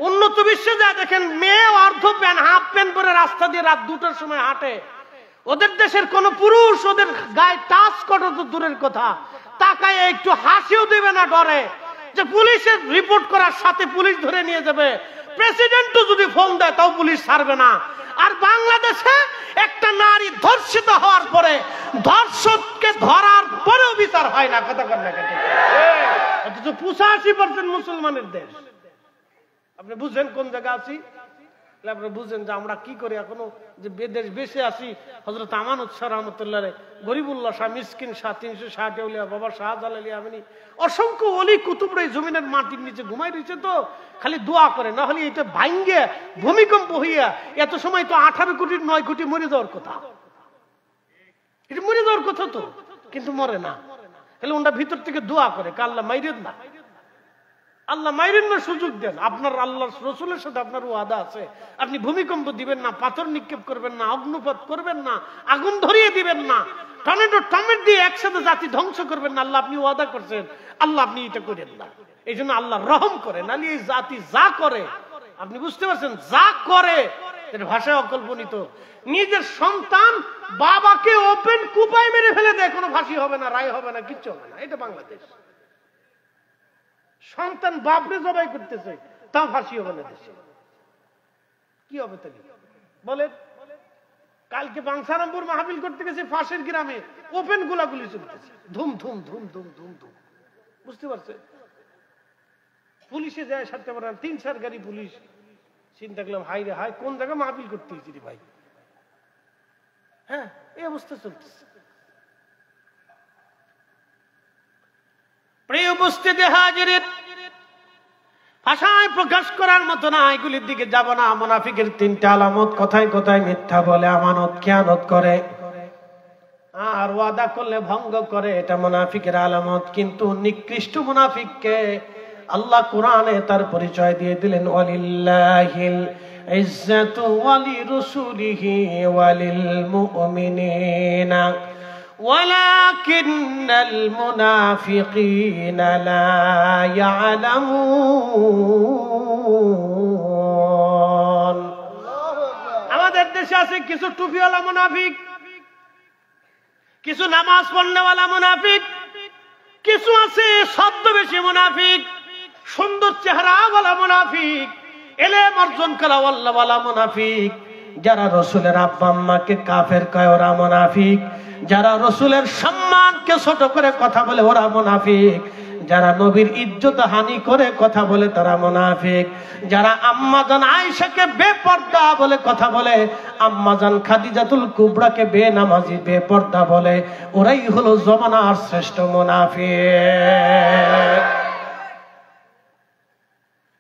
উন্নত বিশ্বে যা দেখেন, মেয়ে অর্ধ প্যান্ট হাফ প্যান্ট পরে রাস্তা দিয়ে রাত 2টার সময় হাঁটে। ওদের দেশের কোন পুরুষ ওদের গায়ে টাচ করা তো দূরের কথা, তাকায় একটু হাসিও দেবে না, ডরে যে পুলিশের রিপোর্ট করার সাথে পুলিশ ধরে নিয়ে যাবে। প্রেসিডেন্টও যদি ফোন দেয় তাও পুলিশ ছাড়বে না। আর বাংলাদেশে একটা নারী ধর্ষিত হওয়ার পরে ধর্ষককে ধরার পরেও বিচার হয় না, কথা কর না কেন? অথচ 85% মুসলমানের দেশ। আপনি বুঝেন কোন জায়গা আছি? আপনি বুঝেন যে আমরা কি করি এখনো, যে বেদেশ বেঁচে আছি। হযরত আমানত শাহ রহমতুল্লাহ, গরিবুল্লাহ শাহ, মিসকিন শাহ, 360 আউলিয়া, বাবা শাহজালাল আমিনী, অসংখ্য ওলি কুতুবরা এই জমিনের মাটির নিচে ঘুমাই রয়েছে। তো খালি দোয়া করে, না হলে এটা ভাঙ্গে ভূমিকম্প হইয়া এত সময় তো 18 কোটির 9 কোটি মরে যাওয়ার কথা, এটা মরে যাওয়ার কথা তো, কিন্তু মরে না। তাহলে ওনারা ভিতর থেকে দোয়া করে, আল্লাহ মাইরেন না, আল্লাহ মাইরেন না, সুযোগ দেন। আপনার আল্লাহ রসুলের সাথে আপনার ওয়াদা আছে, আপনি ভূমিকম্প দিবেন না, পাথর নিক্ষেপ করবেন না, অগ্নুপাত করবেন না, আগুন ধরিয়ে দিবেন না, টর্নেডো টমেট দিয়ে একসাথে জাতি ধ্বংস করবেন না। আল্লাহ আপনি ওয়াদা করছেন, আল্লাহ আপনি এটা করেন না। এই জন্য আল্লাহ রহম করে, নাহলে এই জাতি যা করে, আপনি বুঝতে পারছেন, যা করে এর ভাষায় অকল্পনিত। নিজের সন্তান বাবাকে ওপেন কুপায় মেরে ফেলে দেয়, কোনো ফাঁসি হবে না, রায় হবে না, কিচ্ছু হবে না। এটা বাংলাদেশ। সন্তান বাপরে জবাই করতেছে, তাও ফাঁসি হবে না দেশে, কি হবে তাহলে বলেন? কালকে বাংসারামপুর মাহফিল করতে গেছে, ফাঁসের গ্রামে ওপেন গোলাগুলি চলতেছে, ধুম ধুম ধুম ধুম ধুম ধুম, বুঝতে পারছে? পুলিশে যায় সারতে পারে 3-4 গাড়ি পুলিশ। চিন্তা করলাম, হাই রে হাই, কোন জায়গায় মাহফিল করতে হয়েছি রে ভাই। হ্যাঁ, এই অবস্থা চলতেছে। প্রিয় উপস্থিতি হাজির, ভাষায় প্রকাশ করার মতো না, এগুলির দিকে যাব না। মুনাফিকের 3টা আলামত, কথায় কথায় মিথ্যা বলে, আমানত খেয়ানত করে, আর ওয়াদা করলে ভঙ্গ করে, এটা মুনাফিকের আলামত। কিন্তু নিকৃষ্ট মুনাফিককে আল্লাহ কোরআনে তার পরিচয় দিয়ে দিলেন, ওয়ালিল্লাহিল ইজ্জাতু ওয়ালিরুসুলিহি ওয়ালিল মুমিনিনা ওয়ালাকিন্নাল মুনাফিকিনা লা ইয়ালামুন। আমাদের দেশে আছে কিছু টুপিওয়ালা মুনাফিক, কিছু নামাজ পড়নেওয়ালা মুনাফিক, কিছু আছে ছদ্মবেশী মুনাফিক, সুন্দর চেহারাওয়ালা মুনাফিক, এলেম অর্জন করাওয়ালা মুনাফিক। যারা রসুলের আব্বা আম্মাকে কাফের কয় ওরা মুনাফিক, যারা রসুলের সম্মানকে ছোট করে কথা বলে ওরা মুনাফিক, যারা নবীর ইজ্জত হানি করে কথা বলে তারা মুনাফিক, যারা আম্মাজান আয়েশাকে বেপর্দা বলে কথা বলে, আম্মাজান খাদিজাতুল কুবরাকে বেনামাজি বেপর্দা বলে, ওরাই হলো জমানার শ্রেষ্ঠ মুনাফিক।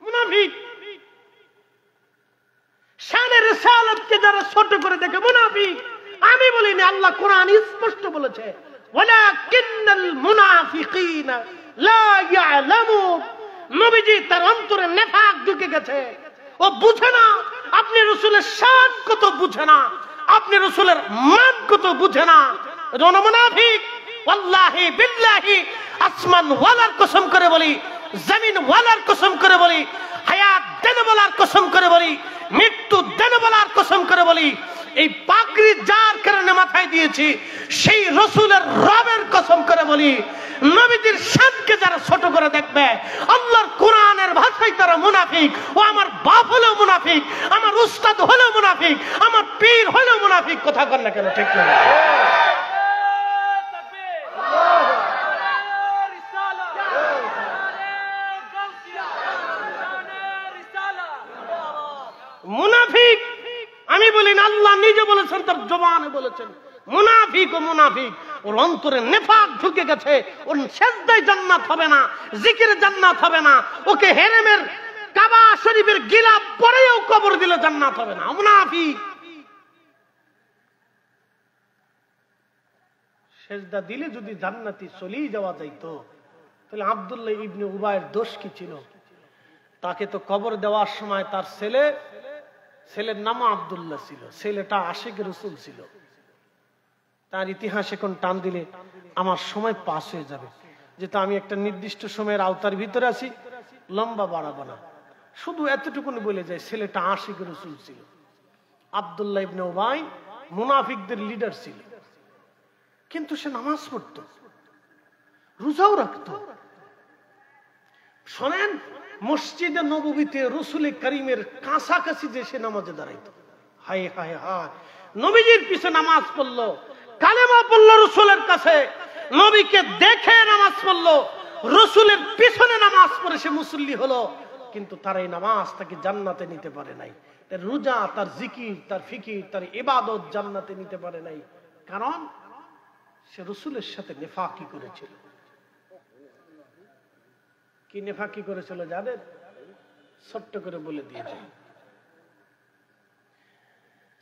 মুনাফিক শানের রিসালাতকে যারা ছোট করে দেখে মুনাফিক। আমি বলিনি, আল্লাহ কোরআন স্পষ্ট বলেছে, ওয়ালাকিন্নাল মুনাফিকিনা লা ইয়ালামুন। নবীজি তার অন্তরে নেফাক ঢুকে গেছে, ও বুঝে না আপনি রাসূলের শান কত, বুঝে না আপনি রাসূলের মান কত, বুঝে না। জন মুনাফিক, ওয়াল্লাহি বিল্লাহি, আসমান ওয়ালার কসম করে বলি, জমিন ওয়ালার কসম করে বলি, হায়াত দেন বলার কসম করে বলি, মৃত্যু দেন বলার কসম করে বলি, এই পাগড়ি যার কারণে দিয়েছি, সেই রসুলের রবের কসম করে বলি, নবীজির শানকে যারা ছোট করে দেখবে, আল্লাহর কোরআনের ভাষায় তারা মুনাফিক। ও আমার বাপ হলেও মুনাফিক, আমার উস্তাদ হলেও মুনাফিক, আমার পীর হলেও মুনাফিক। কথা বল না কেন? ঠিক না? মুনাফিক আমি বলি না, আল্লাহ নিজে বলেছেন, তার জবানে বলেছেন মুনাফিক ও মুনাফিক। ওর অন্তরে নেফাক ঢুকে গেছে, ওর সেজদায় জান্নাত হবে না, জিকিরে জান্নাত হবে না, ওকে হেরেমের কাবা শরীফের গিলাফ পরেও কবর দিলে জান্নাত হবে না। মুনাফিক। সেজদা দিলে যদি জান্নাতি চলেই যাওয়া যাইতো, তাহলে আব্দুল্লাহ ইবনে উবাইয়ের দোষ কি ছিল? তাকে তো কবর দেওয়ার সময় তার ছেলের নাম আব্দুল্লাহ ছিল, ছেলেটা আশিক রসুল ছিল। তার ইতিহাস এখন টান দিলে আমার সময় পাস হয়ে যাবে, যেটা আমি একটা নির্দিষ্ট সময়ের আওতার ভিতরে আছি, লম্বা বাড়াবো না। শুধু এতটুকুনি বলে যায়, ছেলেটা আশিক রসুল ছিল। আব্দুল্লাহ ইবনে উবাই মুনাফিকদের লিডার ছিল, কিন্তু সে নামাজ পড়তো, রোজাও রাখতো। শোনেন, মসজিদে নববীতে রসুলের করিমের কাছাকাছি যে সে নামাজে দাঁড়াইতো। হায় হায় হায়, নবীজির পিছে নামাজ পড়লো, কালেমা পড়লো রসুলের কাছে, নবীকে দেখে নামাজ পড়লো, রসুলের পিছনে নামাজ পড়ে সে মুসল্লি হলো। কিন্তু তার এই নামাজ তাকে জান্নাতে নিতে পারে নাই। তার রোজা, তার জিকির, তার ফিকির, তার ইবাদত জান্নাতে নিতে পারে নাই। কারণ সে রসুলের সাথে নেফাকি করেছিল। কি নেফাকি করেছিল জানেন? ছোট্ট করে বলে দিয়েছে।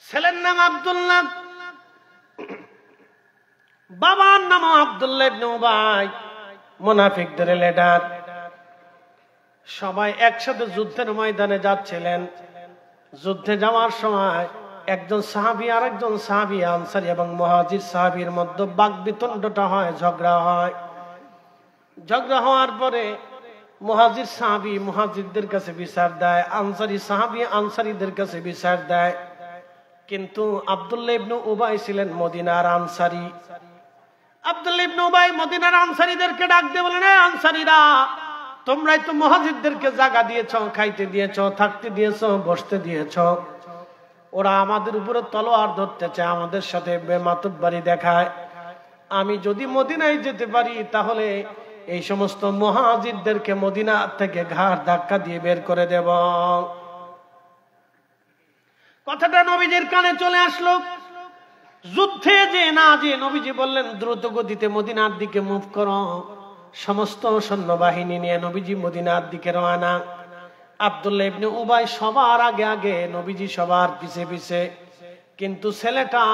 ছেলের নাম আব্দুল্লাহ, বাবার নাম আব্দুল্লাহ ইবনে উবাই, মুনাফিকদের লিডার। সবাই একসাথে যুদ্ধের ময়দানে যাচ্ছিলেন। যুদ্ধে যাওয়ার সময় একজন সাহাবী আর একজন সাহাবী, আনসারী এবং মুহাজির সাহাবীর মধ্যে বাকবিতণ্ডটা হয়, ঝগড়া হয়। ঝগড়া হওয়ার পরে মুহাজির সাহাবী মুহাজিরদের কাছে বিচার দেয়, আনসারী সাহাবী আনসারীদের কাছে বিচার দেয়। কিন্তু আব্দুল্লাহ ইবনে উবাই ছিলেন মদিনার আনসারী। আব্দুল্লাহ ইবনে উবাই মদিনার আনসারীদেরকে ডাক দিয়ে বলেন, আনসারীরা, তোমরাই তো মুহাজিরদেরকে জায়গা দিয়েছো, খাইতে দিয়েছো, থাকতে দিয়েছো, বসতে দিয়েছো। ওরা আমাদের উপরে তলোয়ার ধরতে চায়, আমাদের সাথে বেমাতব্বারি দেখায়। আমি যদি মদিনায় যেতে পারি, তাহলে এই সমস্ত মুহাজিরদেরকে মদিনা থেকে ঘাড় ধাক্কা দিয়ে বের করে দেব। কথাটা নবীজির কানে চলে আসলো। যুদ্ধে যে না যে নবীজি বললেন, দ্রুত গতিতে মদিনার দিকে মুভ করো। সমস্ত সৈন্যবাহিনী নিয়ে নবীজি মদিনার দিকে রওনা। আব্দুল্লাহ ইবনে উবাই সবার আগে আগে, নবীজি সবার পিছে পিছে। কিন্তু ছেলেটা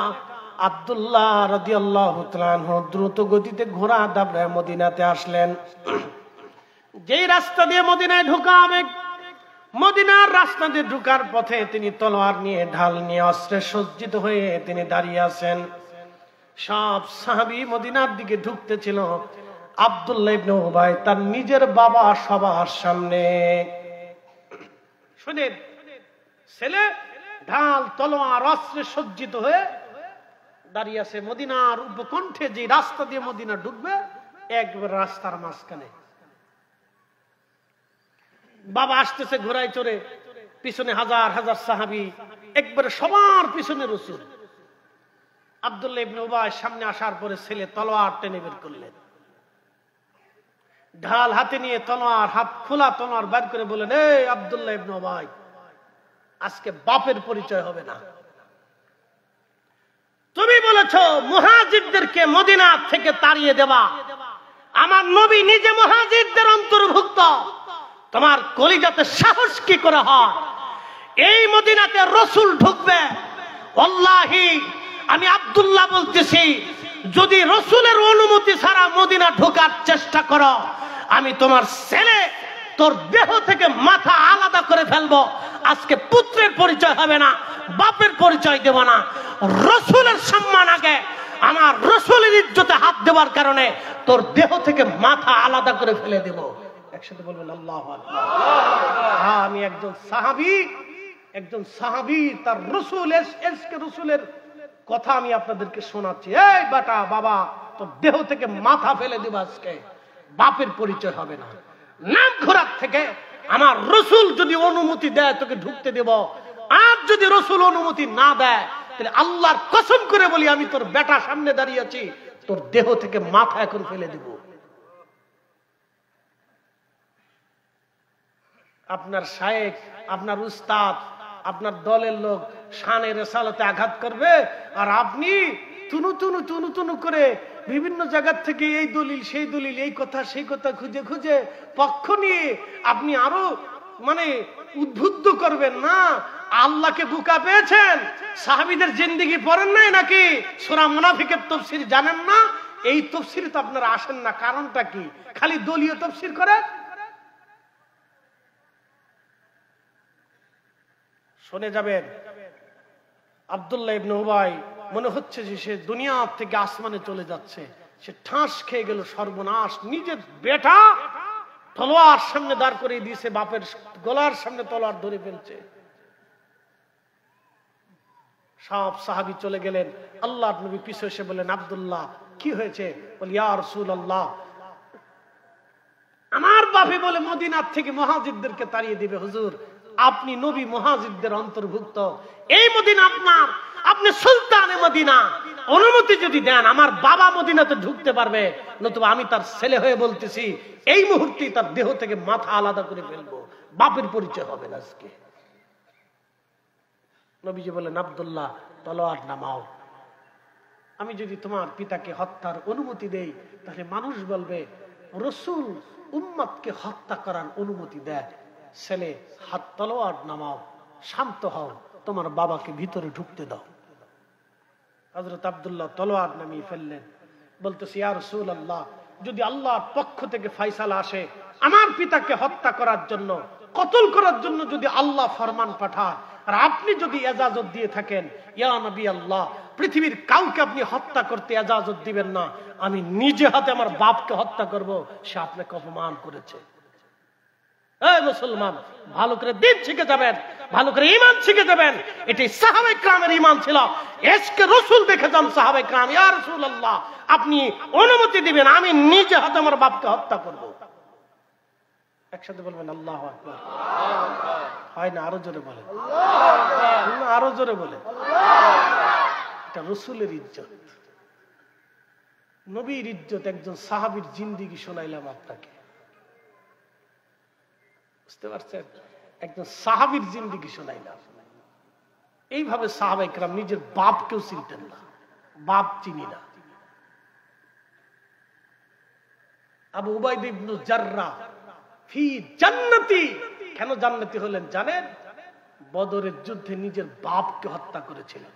আব্দুল্লাহ রাদিয়াল্লাহু তাআলা আনহু দ্রুত গতিতে ঘোড়া দাবড়ায় মদিনাতে আসলেন। যেই রাস্তা দিয়ে মদিনায় ঢোকা হবে, মদিনার রাস্তা দিয়ে ঢোকার পথে তিনি তলোয়ার নিয়ে, ঢাল নিয়ে, অস্ত্রে সজ্জিত হয়ে তিনি দাঁড়িয়ে আছেন। সব সাহাবী মদিনার দিকে ঢুকতেছিল। আব্দুল্লাহ ইবনে উবাই তার নিজের বাবা সবার সামনে। শুনেন, ছেলে ঢাল, তলোয়ার, অস্ত্রে সজ্জিত হয়ে দাঁড়িয়ে আছে মদিনার উপকণ্ঠে। যে রাস্তা দিয়ে মদিনা ঢুকবে, একবার রাস্তার মাঝখানে বাবা আসতেছে ঘোড়ায় চড়ে, পিছনে হাজার হাজার সাহাবী, একবারে সবার পিছনে রসুল। আব্দুল্লাহ ইবনে উবাই সামনে আসার পরে ছেলে তলোয়ার টেনে বের করলেন, ঢাল হাতে নিয়ে, তলোয়ার হাত খোলা তলোয়ার বের করে বলেন, এই আব্দুল্লাহ ইবনে উবাই, আজকে বাপের পরিচয় হবে না। তুমি বলেছ মুহাজিরদেরকে মদিনা থেকে তাড়িয়ে দেবা, আমার নবী নিজে মুহাজিরদের অন্তর্ভুক্ত, তোমার কলিজাতে সাহস কি করে হয় এই মদিনাতে রসুল ঢুকবে? ওয়াল্লাহি আমি আব্দুল্লাহ বলতেছি, যদি রসুলের অনুমতি ছাড়া মদিনা ঢোকার চেষ্টা করো, আমি তোমার ছেলে, তোর দেহ থেকে মাথা আলাদা করে ফেলবো। আজকে পুত্রের পরিচয় হবে না, বাপের পরিচয় দেব না। রসুলের সম্মান আগে, আমার রসুলের ইজ্জতে হাত দেওয়ার কারণে তোর দেহ থেকে মাথা আলাদা করে ফেলে দেব। একসাথে বলবেন আল্লাহু আকবার। আমি একজন সাহাবী, তার রসুল, রসুলের কথা আমি আপনাদেরকে শোনাচ্ছি। এই বেটা বাবা, তো দেহ থেকে মাথা ফেলে দিব আজকে, বাপের পরিচয় হবে না। নাম ঘোরার থেকে আমার রসুল যদি অনুমতি দেয় তোকে ঢুকতে দেব, আর যদি রসুল অনুমতি না দেয় তাহলে আল্লাহর কসম করে বলি, আমি তোর বেটা সামনে দাঁড়িয়ে আছি, তোর দেহ থেকে মাথা এখন ফেলে দিব। আপনার শায়েখ, আপনার উস্তাদ, আপনার দলের লোক শানে রেসালাতে আঘাত করবে, আর আপনি তুনু তুনু তুনু তুনু করে বিভিন্ন জায়গা থেকে এই দলিল সেই দলিল, এই কথা সেই কথা খুঁজে খুঁজে পক্ষ নিয়ে আপনি আরো মানে উদ্বুদ্ধ করবেন না। আল্লাহকে বুকা পেয়েছেন? সাহাবীদের জিন্দেগি পড়েন নাই নাকি? সূরা মুনাফিকের তাফসীর জানেন না? এই তাফসীরে তো আপনারা আসেন না, কারণটা কি? খালি দলীয় তাফসীর করেন। শুনে যাবেন, আব্দুল্লাহ ইবনে উবাই মনে হচ্ছে যে সে দুনিয়া থেকে আসমানে চলে যাচ্ছে, সে ঠাস খেয়ে গেল, সর্বনাশ। নিজের বেটা তলোয়ার সামনে দাঁড় করে দিয়েছে, বাপের গলার সামনে তলোয়ার ধরে ফেলছে। সব সাহাবী চলে গেলেন, আল্লাহর নবী পিছু এসে বলেন, আব্দুল্লাহ কি হয়েছে? বলে, ইয়া রাসূলুল্লাহ, আমার বাপে বলে মদিনার থেকে মুহাজিরদেরকে তাড়িয়ে দিবে। হুজুর, আপনি নবী মুহাজিরদের অন্তর্ভুক্ত, এই মদিনা আপনার, আপনি সুলতানে মদিনা, অনুমতি যদি দেন আমার বাবা মদিনাতে ঢুকতে পারবে, নতুবা আমি তার ছেলে হয়ে বলতেছি এই মুহূর্তে তার দেহ থেকে মাথা আলাদা করে ফেলবো, বাপের পরিচয় হবে না আজকে। নবীজি বলেন, আব্দুল্লাহ তলোয়ার নামাও। আমি যদি তোমার পিতাকে হত্যার অনুমতি দেই তাহলে মানুষ বলবে রাসূল উম্মতকে হত্যা করার অনুমতি দেয়। ছেলে, হাত তলোয়ার নামাও, শান্ত হও, তোমার বাবাকে ভিতরে ঢুকতে দাও। হযরত আব্দুল্লাহ তলোয়ার নামিয়ে ফেললেন, বলতেছে, ইয়া রাসূলুল্লাহ, যদি আল্লাহর পক্ষ থেকে ফয়সালা আসে আমার পিতাকে হত্যা করার জন্য, কতল করার জন্য যদি আল্লাহ ফরমান পাঠায়, আর আপনি যদি ইজাজত দিয়ে থাকেন, ইয়া নবী আল্লাহ, পৃথিবীর কাউকে আপনি হত্যা করতে ইজাজত দিবেন না, আমি নিজে হাতে আমার বাপকে হত্যা করব, সে আপনাকে অপমান করেছে। এই মুসলমান, ভালো করে দিন শিখে যাবেন, ভালো করে ঈমান শিখে যাবেন। এটি সাহাবায়ে কেরামের ঈমান ছিল। ইশকে রাসূল দেখে যান সাহাবায়ে কেরাম, ইয়া রাসূলুল্লাহ, আপনি অনুমতি দিবেন, আমি নিজে হাতে আমার বাপকে হত্যা করব। একসাথে বলবেন আল্লাহু আকবার। হয় না? আরো জোরে বলেন, আরো জোরে বলেন। এটা রাসূলের ইজ্জত, নবীর ইজ্জত। একজন সাহাবীর জিন্দেগি শোনাইলাম আপনাকে, বুঝতে পারছেন? একজন সাহাবীর জিন্দেগি শোনাইলাম। এইভাবে সাহাবায়ে কেরাম নিজের বাপকেও চিনতেন না, বাপ চিনি না। আবু উবাইদা ইবনে জাররাহ ফি জান্নাতি, কেন জান্নাতি হলেন জানেন? বদরের যুদ্ধে নিজের বাপকে হত্যা করেছিলেন।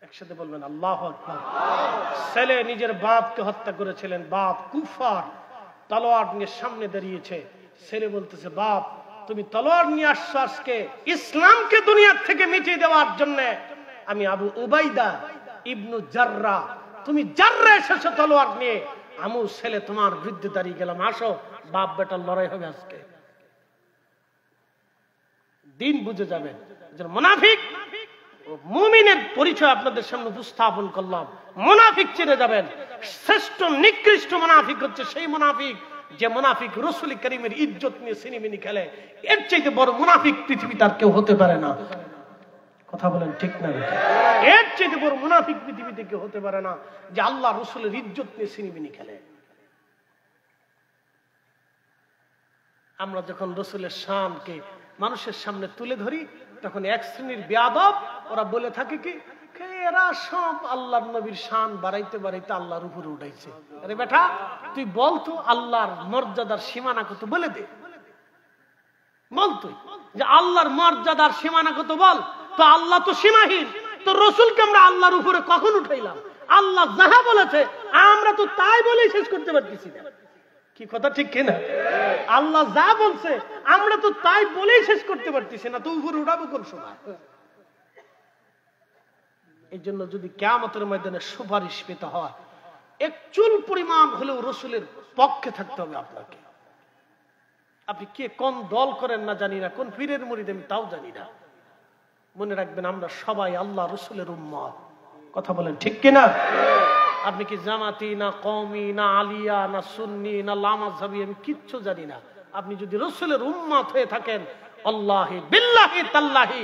একসাথে বলবেন আল্লাহু আকবার। ছেলে নিজের বাপকে হত্যা করেছিলেন, বাপ কুফার, তলোয়ার নিয়ে সামনে দাঁড়িয়েছে। ছেলে বলতেছে, বাপ তুমি তলোয়ার নিয়ে আসছো আজকে ইসলামকে দুনিয়ার থেকে মিটিয়ে দেওয়ার জন্য। আমি আবু উবাইদা ইবনু জাররাহ, তুমি জাররাহ এসেছো তলোয়ার নিয়ে, আমু ছেলে তোমার বিরুদ্ধে দাঁড়িয়ে গেলাম, আসো বাপ বেটার লড়াই হবে আজকে। দিন বুঝে যাবেন। মুনাফিক ও মুমিনের পরিচয় আপনাদের সামনে উপস্থাপন করলাম। মুনাফিক চিনে যাবেন। শ্রেষ্ঠ নিকৃষ্ট মুনাফিক হচ্ছে সেই মুনাফিক যে মুনাফিক রাসূল করিমের ইজ্জত নিয়ে সিনেমিনি খেলে। এর চাইতে বড় মুনাফিক পৃথিবীতে আর কেউ হতে পারে না। কথা বলেন ঠিক না? এর চাইতে বড় মুনাফিক পৃথিবীতে কেউ হতে পারে না যে আল্লাহ রাসূলের ইজ্জত নিয়ে সিনেমিনি খেলে। আমরা যখন রাসূলের শানকে মানুষের সামনে তুলে ধরি তখন এক শ্রেণীর বেয়াদব ওরা বলে থাকে কি, এরা সব আল্লাহর নবীর শান বাড়াইতে বাড়াইতে আল্লাহর উপরে উঠাইছে। আরে বেটা, তুই বল তো আল্লাহর মর্যাদার সীমানা কত, বলে দে। বল তুই যে আল্লাহর মর্যাদার সীমানা কত বল। তো আল্লাহ তো সীমাহীন, তো রাসূলকে আমরা আল্লাহর উপরে কখন উঠাইলাম? আল্লাহ যাহা বলেছে আমরা তো তাই বলে শেষ করতে পারতেছি না। কি কথা ঠিক কিনা? আল্লাহ যা বলছে আমরা তো তাই বলেই শেষ করতে পারতেছি না, তো উপরে উঠাবো কোন সময়? এই জন্য যদি কিয়ামতের ময়দানে সুপারিশ পেতে হয়, এক চুল পরিমাণ হলেও রাসূলের পক্ষে থাকতে হবে আপনাকে। আপনি কে কোন দল করেন না জানি না, কোন পীরের মুরিদ আমি তাও জানি না। মনে রাখবেন আমরা সবাই আল্লাহ রাসূলের উম্মত। কথা বলেন ঠিক কিনা? আপনি কি জামাতি না কওমি না আলিয়া না সুন্নি না লামাযহাবি আমি কিচ্ছু জানি না। আপনি যদি রাসূলের উম্মত হয়ে থাকেন, আল্লাহি বিল্লাহি তাল্লাহি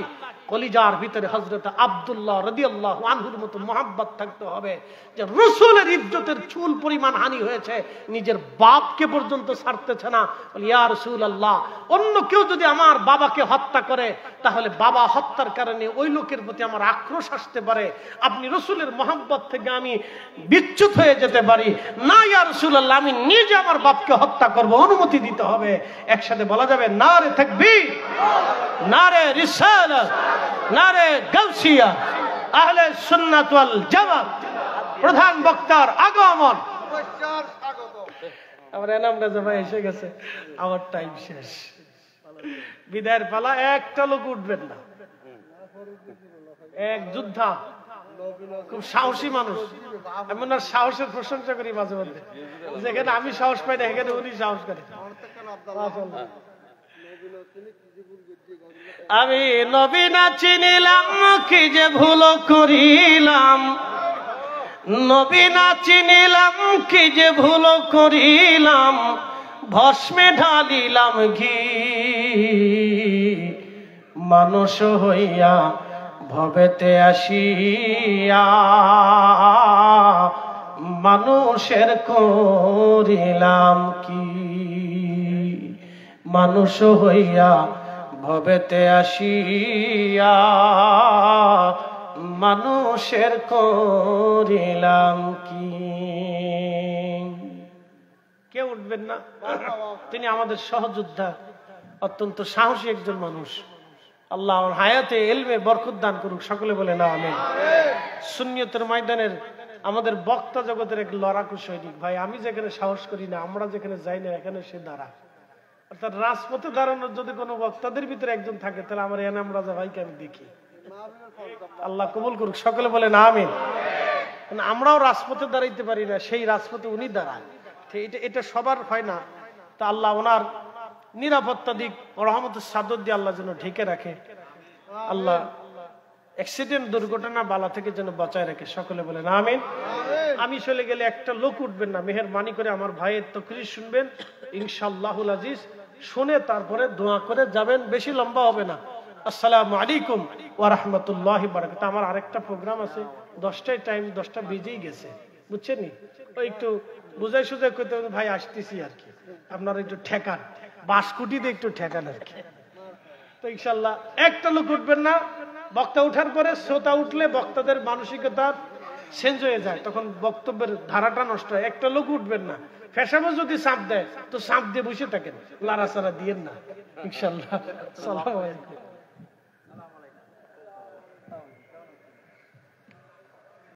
কলিজার ভিতরে হযরত আব্দুল্লাহ রাদিয়াল্লাহু আনহুর মতো মহব্বত থাকতে হবে যে রাসূলের ইজ্জতের চুল পরিমাণ হানি হয়েছে, নিজের বাপকে পর্যন্ত ছাড়তেছে না। বলি ইয়া রাসূলুল্লাহ, অন্য কেউ যদি আমার বাবাকে হত্যা করে তাহলে বাবা হত্যার কারণে ওই লোকের প্রতি আমার আক্রোশ আসতে পারে, আপনি রাসূলের মহব্বত থেকে আমি বিচ্যুত হয়ে যেতে পারি না। ইয়া রাসূলুল্লাহ, আমি নিজে আমার বাপকে হত্যা করব, অনুমতি দিতে হবে। একসাথে বলা যাবে নারে তাকবীর, নারে রিসালাত, নারে গাউসিয়া, আহলে সুন্নাত ওয়াল জামাত। প্রধান বক্তার আগমন। আমার এনাম রাজা ভাই এসে গেছে, আমার টাইম শেষ, বিদায়ের পালা। একটা লোক উঠবেন না, এক যোদ্ধা, খুব সাহসী মানুষ। আমি ওনার সাহসের প্রশংসা করি মাঝে মধ্যে, যেখানে আমি সাহস পাই না সেখানে উনি সাহস করে। আমি নবী না চিনিলাম কি যে ভুল করিলাম, নবী না চিনিলাম কি যে ভুল করিলাম, ভস্মে ঢালিলাম ঘি, মানুষ হইয়া ভবেতে আসিয়া মানুষের করিলাম কি, মানুষ হইয়া ভবেতে আসিয়া মানুষের করিলাম কি। কেউ উঠবেন না, তিনি আমাদের সহযোদ্ধা, অত্যন্ত সাহসী একজন মানুষ। আল্লাহ হায়াতে ইলমে বরকত দান করুক, সকলে বলেন আমিন। সুন্নিয়তের ময়দানের আমাদের বক্তা জগতের এক লড়াকু সৈনিক ভাই, আমি যেখানে সাহস করি না, আমরা যেখানে যাই না, এখানে সে দাঁড়া। অর্থাৎ রাজপথে দাঁড়ানোর যদি কোনো বক্তাদের ভিতরে একজন থাকে তাহলে আমার এনাম রাজা ভাইকে আমি দেখি। আল্লাহ কবুল করুক, সকলে বলেন আমিন। আমরাও রাজপথে দাঁড়াইতে পারি না, সেই রাজপথে উনি দাঁড়ান। এটা সবার হয় না। তা আল্লাহ ওনার নিরাপত্তা দিক রহমতের চাদর দিয়ে আল্লাহ যেন ঢেকে রাখে, আল্লাহ অ্যাক্সিডেন্ট দুর্ঘটনা বালা থেকে যেন বাঁচায় রাখে, সকলে বলেন আমিন। আমি চলে গেলে একটা লোক উঠবেন না, মেহেরবানি করে আমার ভাইয়ের তাকরীর শুনবেন ইনশাআল্লাহুল আজিজ, শুনে তারপরে দোয়া করে যাবেন, বেশি লম্বা হবে না। আসসালামু আলাইকুম ওয়া রাহমাতুল্লাহি ওয়া বারাকাতুহু। আমার আরেকটা প্রোগ্রাম আছে 10টায়, টাইম 10টা বেজেই গেছে, বুঝছেন নি? ওই একটু বুঝাই সুঝাই করতে ভাই আসতেছি আর কি, আপনারা একটু ঠেকান, বাসকুটিতে একটু ঠেকান আর কি। তো ইনশাআল্লাহ একটা লোক উঠবেন না, বক্তা উঠার পরে শ্রোতা উঠলে বক্তাদের মানসিকতা চেঞ্জ হয়ে যায়, তখন বক্তব্যের ধারাটা নষ্ট হয়। একটা লোক উঠবেন না, ফেসাবো যদি চাপ দেয় তো চাপ দিয়ে বসে থাকেন, লাড়াচাড়া দিয়েন না ইনশাআল্লাহ। আসসালামু আলাইকুম।